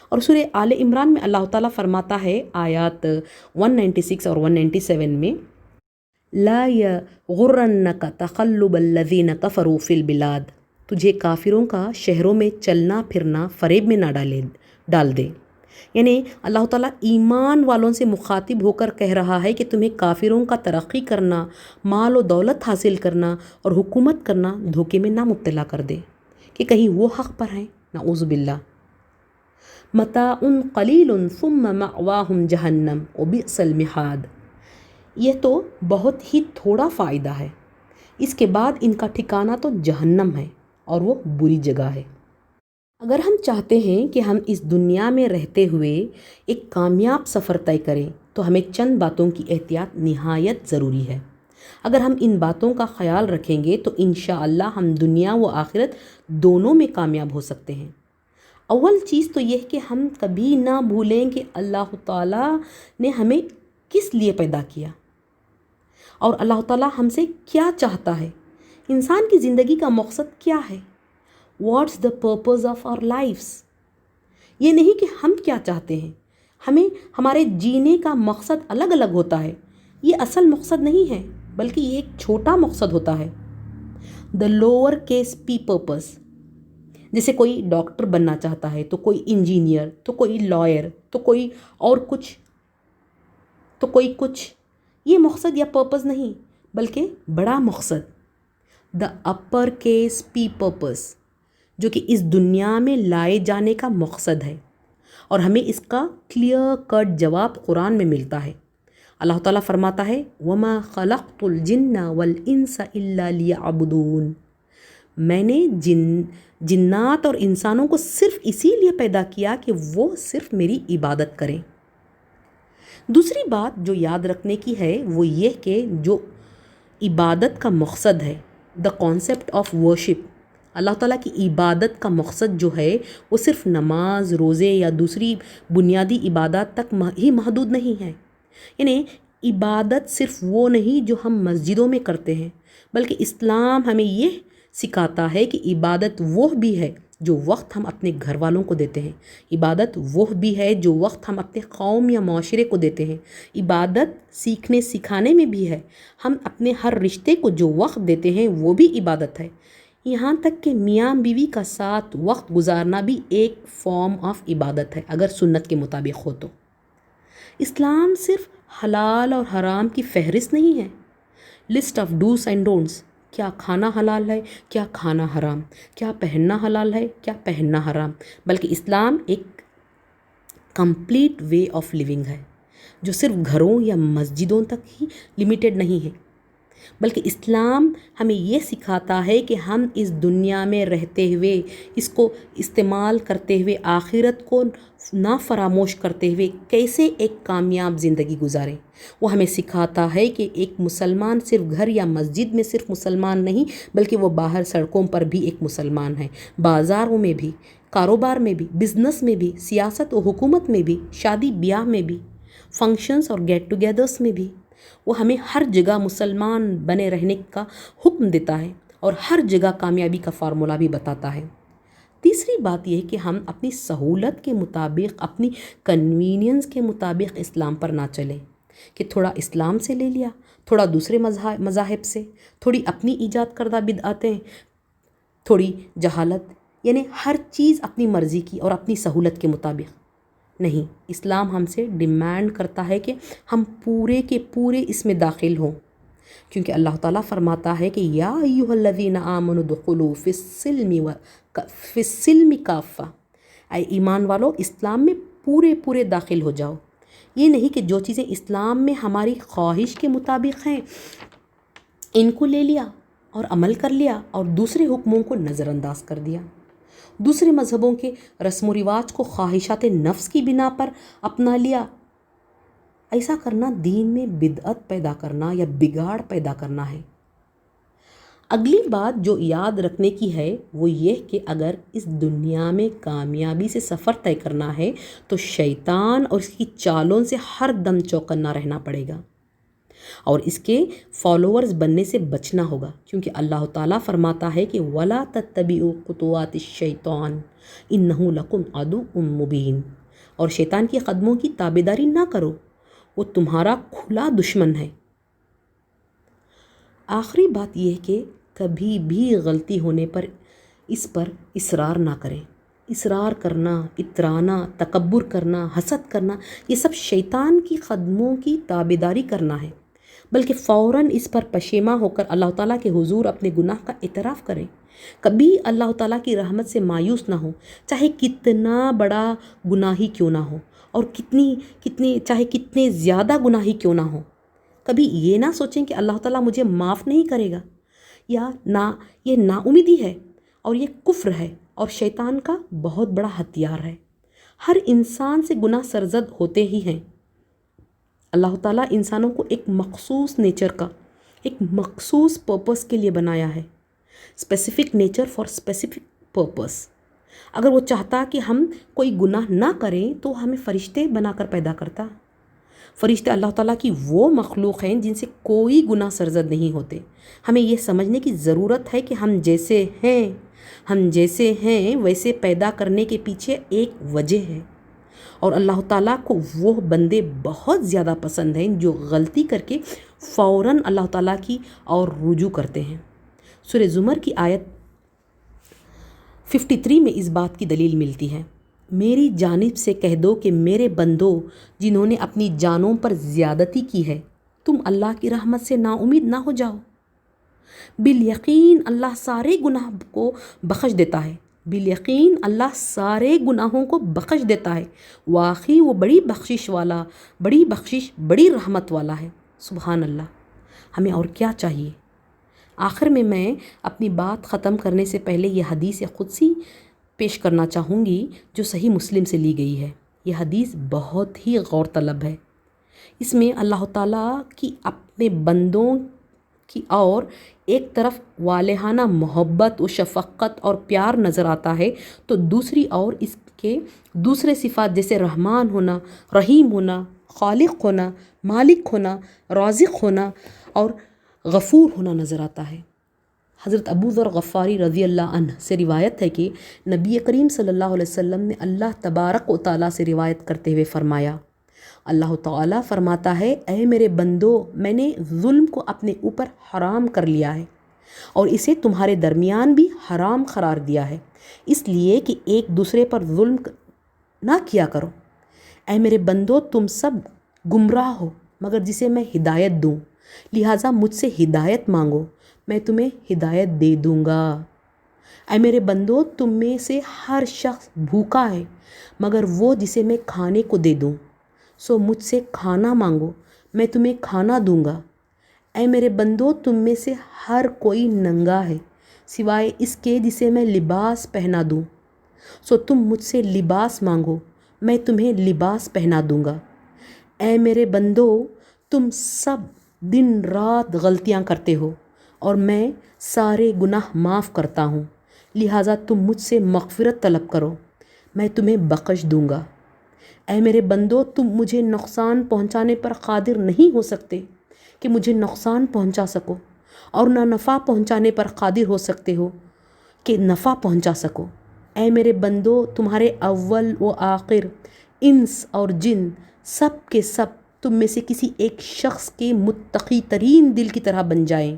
اور سورہ آل عمران میں اللہ تعالیٰ فرماتا ہے آیات 196 اور 197 میں، لا یغرنک تقلب الذین کفروا فی البلاد، تجھے کافروں کا شہروں میں چلنا پھرنا فریب میں نہ ڈال دے۔ یعنی اللہ تعالیٰ ایمان والوں سے مخاطب ہو کر کہہ رہا ہے کہ تمہیں کافروں کا ترقی کرنا، مال و دولت حاصل کرنا اور حکومت کرنا دھوکے میں نہ مبتلا کر دے کہ کہیں وہ حق پر ہیں، نعوذ باللہ۔ متاع قلیل ثم مأواہم جہنم وبئس المہاد، یہ تو بہت ہی تھوڑا فائدہ ہے، اس کے بعد ان کا ٹھکانہ تو جہنم ہے اور وہ بری جگہ ہے۔ اگر ہم چاہتے ہیں کہ ہم اس دنیا میں رہتے ہوئے ایک کامیاب سفر طے کریں تو ہمیں چند باتوں کی احتیاط نہایت ضروری ہے۔ اگر ہم ان باتوں کا خیال رکھیں گے تو انشاءاللہ ہم دنیا و آخرت دونوں میں کامیاب ہو سکتے ہیں۔ اول چیز تو یہ کہ ہم کبھی نہ بھولیں کہ اللہ تعالیٰ نے ہمیں کس لیے پیدا کیا اور اللہ تعالیٰ ہم سے کیا چاہتا ہے۔ انسان کی زندگی کا مقصد کیا ہے؟ What's the purpose of our lives. یہ نہیں کہ ہم کیا چاہتے ہیں، ہمیں ہمارے جینے کا مقصد الگ الگ ہوتا ہے۔ یہ اصل مقصد نہیں ہے بلکہ یہ ایک چھوٹا مقصد ہوتا ہے، the lower case P purpose. جیسے کوئی ڈاکٹر بننا چاہتا ہے تو کوئی انجینئر، تو کوئی لائر، تو کوئی اور کچھ، تو کوئی کچھ۔ یہ مقصد یا پرپز نہیں بلکہ بڑا مقصد، دا اپر کیس پی پرپز، جو کہ اس دنیا میں لائے جانے کا مقصد ہے، اور ہمیں اس کا کلیئر کٹ جواب قرآن میں ملتا ہے۔ اللہ تعالیٰ فرماتا ہے وَمَا خَلَقْتُ الْجِنَّ وَالْإِنسَ إِلَّا لِيَعْبُدُونَ، میں نے جنات اور انسانوں کو صرف اسی لیے پیدا کیا کہ وہ صرف میری عبادت کریں۔ دوسری بات جو یاد رکھنے کی ہے وہ یہ کہ جو عبادت کا مقصد ہے، دا کانسیپٹ آف ورشپ، اللہ تعالیٰ کی عبادت کا مقصد جو ہے وہ صرف نماز، روزے یا دوسری بنیادی عبادات تک ہی محدود نہیں ہے۔ یعنی عبادت صرف وہ نہیں جو ہم مسجدوں میں کرتے ہیں، بلکہ اسلام ہمیں یہ سکھاتا ہے کہ عبادت وہ بھی ہے جو وقت ہم اپنے گھر والوں کو دیتے ہیں، عبادت وہ بھی ہے جو وقت ہم اپنے قوم یا معاشرے کو دیتے ہیں، عبادت سیکھنے سکھانے میں بھی ہے، ہم اپنے ہر رشتے کو جو وقت دیتے ہیں وہ بھی عبادت ہے، یہاں تک کہ میاں بیوی کا ساتھ وقت گزارنا بھی ایک فارم آف عبادت ہے اگر سنت کے مطابق ہو تو۔ اسلام صرف حلال اور حرام کی فہرست نہیں ہے، list of dos and don'ts, کیا کھانا حلال ہے، کیا کھانا حرام، کیا پہننا حلال ہے، کیا پہننا حرام، بلکہ اسلام ایک کمپلیٹ وے آف لیونگ ہے جو صرف گھروں یا مسجدوں تک ہی لیمیٹڈ نہیں ہے، بلکہ اسلام ہمیں یہ سکھاتا ہے کہ ہم اس دنیا میں رہتے ہوئے، اس کو استعمال کرتے ہوئے، آخرت کو نہ فراموش کرتے ہوئے کیسے ایک کامیاب زندگی گزاریں۔ وہ ہمیں سکھاتا ہے کہ ایک مسلمان صرف گھر یا مسجد میں صرف مسلمان نہیں بلکہ وہ باہر سڑکوں پر بھی ایک مسلمان ہے، بازاروں میں بھی، کاروبار میں بھی، بزنس میں بھی، سیاست و حکومت میں بھی، شادی بیاہ میں بھی، فنکشنز اور گیٹ ٹوگیدرز میں بھی۔ وہ ہمیں ہر جگہ مسلمان بنے رہنے کا حکم دیتا ہے اور ہر جگہ کامیابی کا فارمولہ بھی بتاتا ہے۔ تیسری بات یہ کہ ہم اپنی سہولت کے مطابق، اپنی کنوینئنس کے مطابق اسلام پر نہ چلیں کہ تھوڑا اسلام سے لے لیا، تھوڑا دوسرے مذاہب سے، تھوڑی اپنی ایجاد کردہ بدعتیں، تھوڑی جہالت، یعنی ہر چیز اپنی مرضی کی اور اپنی سہولت کے مطابق نہیں۔ اسلام ہم سے ڈیمانڈ کرتا ہے کہ ہم پورے کے پورے اس میں داخل ہوں، کیونکہ اللہ تعالیٰ فرماتا ہے کہ یا ایھا الذین آمنوا ادخلوا فی السلم کافہ، اے ایمان والو اسلام میں پورے داخل ہو جاؤ۔ یہ نہیں کہ جو چیزیں اسلام میں ہماری خواہش کے مطابق ہیں ان کو لے لیا اور عمل کر لیا اور دوسرے حکموں کو نظر انداز کر دیا، دوسرے مذہبوں کے رسم و رواج کو خواہشات نفس کی بنا پر اپنا لیا۔ ایسا کرنا دین میں بدعت پیدا کرنا یا بگاڑ پیدا کرنا ہے۔ اگلی بات جو یاد رکھنے کی ہے وہ یہ کہ اگر اس دنیا میں کامیابی سے سفر طے کرنا ہے تو شیطان اور اس کی چالوں سے ہر دم چوکنا رہنا پڑے گا اور اس کے فالوورز بننے سے بچنا ہوگا، کیونکہ اللہ تعالیٰ فرماتا ہے کہ وَلَا تَتَّبِعُوا خُطُوَاتِ الشَّيْطَانِ إِنَّهُ لَكُمْ عَدُوٌّ مُبِينٌ، اور شیطان کی قدموں کی تابعداری نہ کرو، وہ تمہارا کھلا دشمن ہے۔ آخری بات یہ کہ کبھی بھی غلطی ہونے پر اس پر اصرار نہ کریں۔ اصرار کرنا، اترانا، تکبر کرنا، حسد کرنا، یہ سب شیطان کی قدموں کی تابعداری کرنا ہے، بلکہ فوراً اس پر پشیماں ہو کر اللہ تعالیٰ کے حضور اپنے گناہ کا اعتراف کریں۔ کبھی اللہ تعالیٰ کی رحمت سے مایوس نہ ہو، چاہے کتنا بڑا گناہی کیوں نہ ہو اور چاہے کتنے زیادہ گناہی کیوں نہ ہو۔ کبھی یہ نہ سوچیں کہ اللہ تعالیٰ مجھے معاف نہیں کرے گا، یا یہ نا امیدی ہے اور یہ کفر ہے، اور شیطان کا بہت بڑا ہتھیار ہے۔ ہر انسان سے گناہ سرزد ہوتے ہی ہیں۔ اللہ تعالیٰ انسانوں کو ایک مخصوص نیچر کا، ایک مخصوص پرپس کے لیے بنایا ہے، specific nature for specific purpose. اگر وہ چاہتا کہ ہم کوئی گناہ نہ کریں تو ہمیں فرشتے بنا کر پیدا کرتا۔ فرشتے اللہ تعالیٰ کی وہ مخلوق ہیں جن سے کوئی گناہ سرزد نہیں ہوتے۔ ہمیں یہ سمجھنے کی ضرورت ہے کہ ہم جیسے ہیں ویسے پیدا کرنے کے پیچھے ایک وجہ ہے، اور اللہ تعالیٰ کو وہ بندے بہت زیادہ پسند ہیں جو غلطی کر کے فوراً اللہ تعالیٰ کی اور رجوع کرتے ہیں۔ سورہ زمر کی آیت 53 میں اس بات کی دلیل ملتی ہے، میری جانب سے کہہ دو کہ میرے بندو جنہوں نے اپنی جانوں پر زیادتی کی ہے، تم اللہ کی رحمت سے نا امید نہ ہو جاؤ۔ بالیقین اللہ سارے گناہ کو بخش دیتا ہے، بالیقین اللہ سارے گناہوں کو بخش دیتا ہے، واقعی وہ بڑی بخشش والا، بڑی بخشش، بڑی رحمت والا ہے۔ سبحان اللہ۔ ہمیں اور کیا چاہیے؟ آخر میں اپنی بات ختم کرنے سے پہلے یہ حدیث قدسی پیش کرنا چاہوں گی جو صحیح مسلم سے لی گئی ہے۔ یہ حدیث بہت ہی غور طلب ہے۔ اس میں اللہ تعالیٰ کی اپنے بندوں کی اور ایک طرف والہانہ محبت و شفقت اور پیار نظر آتا ہے، تو دوسری اور اس کے دوسرے صفات جیسے رحمان ہونا، رحیم ہونا، خالق ہونا، مالک ہونا، رازق ہونا اور غفور ہونا نظر آتا ہے۔ حضرت ابو ذر غفاری رضی اللہ عنہ سے روایت ہے کہ نبی کریم صلی اللہ علیہ وسلم نے اللہ تبارک و تعالیٰ سے روایت کرتے ہوئے فرمایا، اللہ تعالیٰ فرماتا ہے، اے میرے بندو، میں نے ظلم کو اپنے اوپر حرام کر لیا ہے اور اسے تمہارے درمیان بھی حرام قرار دیا ہے، اس لیے کہ ایک دوسرے پر ظلم نہ کیا کرو۔ اے میرے بندو، تم سب گمراہ ہو مگر جسے میں ہدایت دوں، لہٰذا مجھ سے ہدایت مانگو، میں تمہیں ہدایت دے دوں گا۔ اے میرے بندو، تم میں سے ہر شخص بھوکا ہے مگر وہ جسے میں کھانے کو دے دوں، سو مجھ سے کھانا مانگو، میں تمہیں کھانا دوں گا۔ اے میرے بندو، تم میں سے ہر کوئی ننگا ہے سوائے اس کے جسے میں لباس پہنا دوں، سو تم مجھ سے لباس مانگو، میں تمہیں لباس پہنا دوں گا۔ اے میرے بندو، تم سب دن رات غلطیاں کرتے ہو اور میں سارے گناہ معاف کرتا ہوں، لہٰذا تم مجھ سے مغفرت طلب کرو، میں تمہیں بخش دوں گا۔ اے میرے بندو، تم مجھے نقصان پہنچانے پر قادر نہیں ہو سکتے کہ مجھے نقصان پہنچا سکو، اور نہ نفع پہنچانے پر قادر ہو سکتے ہو کہ نفع پہنچا سکو۔ اے میرے بندو، تمہارے اول و آخر، انس اور جن، سب کے سب تم میں سے کسی ایک شخص کے متقی ترین دل کی طرح بن جائیں،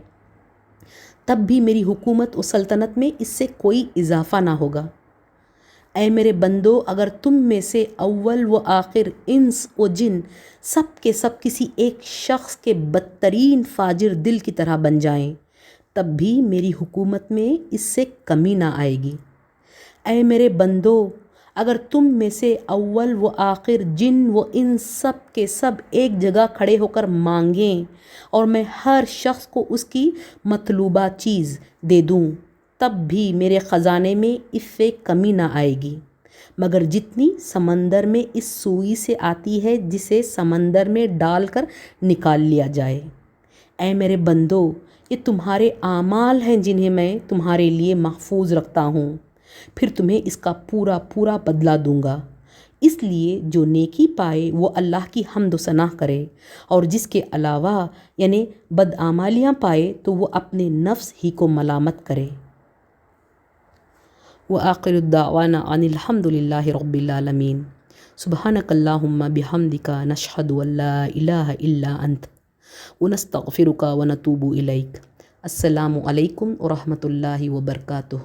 تب بھی میری حکومت و سلطنت میں اس سے کوئی اضافہ نہ ہوگا۔ اے میرے بندو، اگر تم میں سے اول و آخر، انس و جن، سب کے سب کسی ایک شخص کے بدترین فاجر دل کی طرح بن جائیں، تب بھی میری حکومت میں اس سے کمی نہ آئے گی۔ اے میرے بندو، اگر تم میں سے اول و آخر، جن و انس، سب کے سب ایک جگہ کھڑے ہو کر مانگیں اور میں ہر شخص کو اس کی مطلوبہ چیز دے دوں، تب بھی میرے خزانے میں اس سے کمی نہ آئے گی، مگر جتنی سمندر میں اس سوئی سے آتی ہے جسے سمندر میں ڈال کر نکال لیا جائے۔ اے میرے بندو، یہ تمہارے اعمال ہیں جنہیں میں تمہارے لیے محفوظ رکھتا ہوں، پھر تمہیں اس کا پورا پورا بدلہ دوں گا۔ اس لیے جو نیکی پائے وہ اللہ کی حمد و ثنا کرے، اور جس کے علاوہ یعنی بدعمالیاں پائے تو وہ اپنے نفس ہی کو ملامت کرے۔ وآخر الدعوانا ان الحمد للہ رب العالمین۔ سبحانک اللہم بحمدک، نشہد ان لا الہ الا انت، ونستغفرک ونتوب الیک۔ السلام علیکم ورحمۃ اللہ وبرکاتہ۔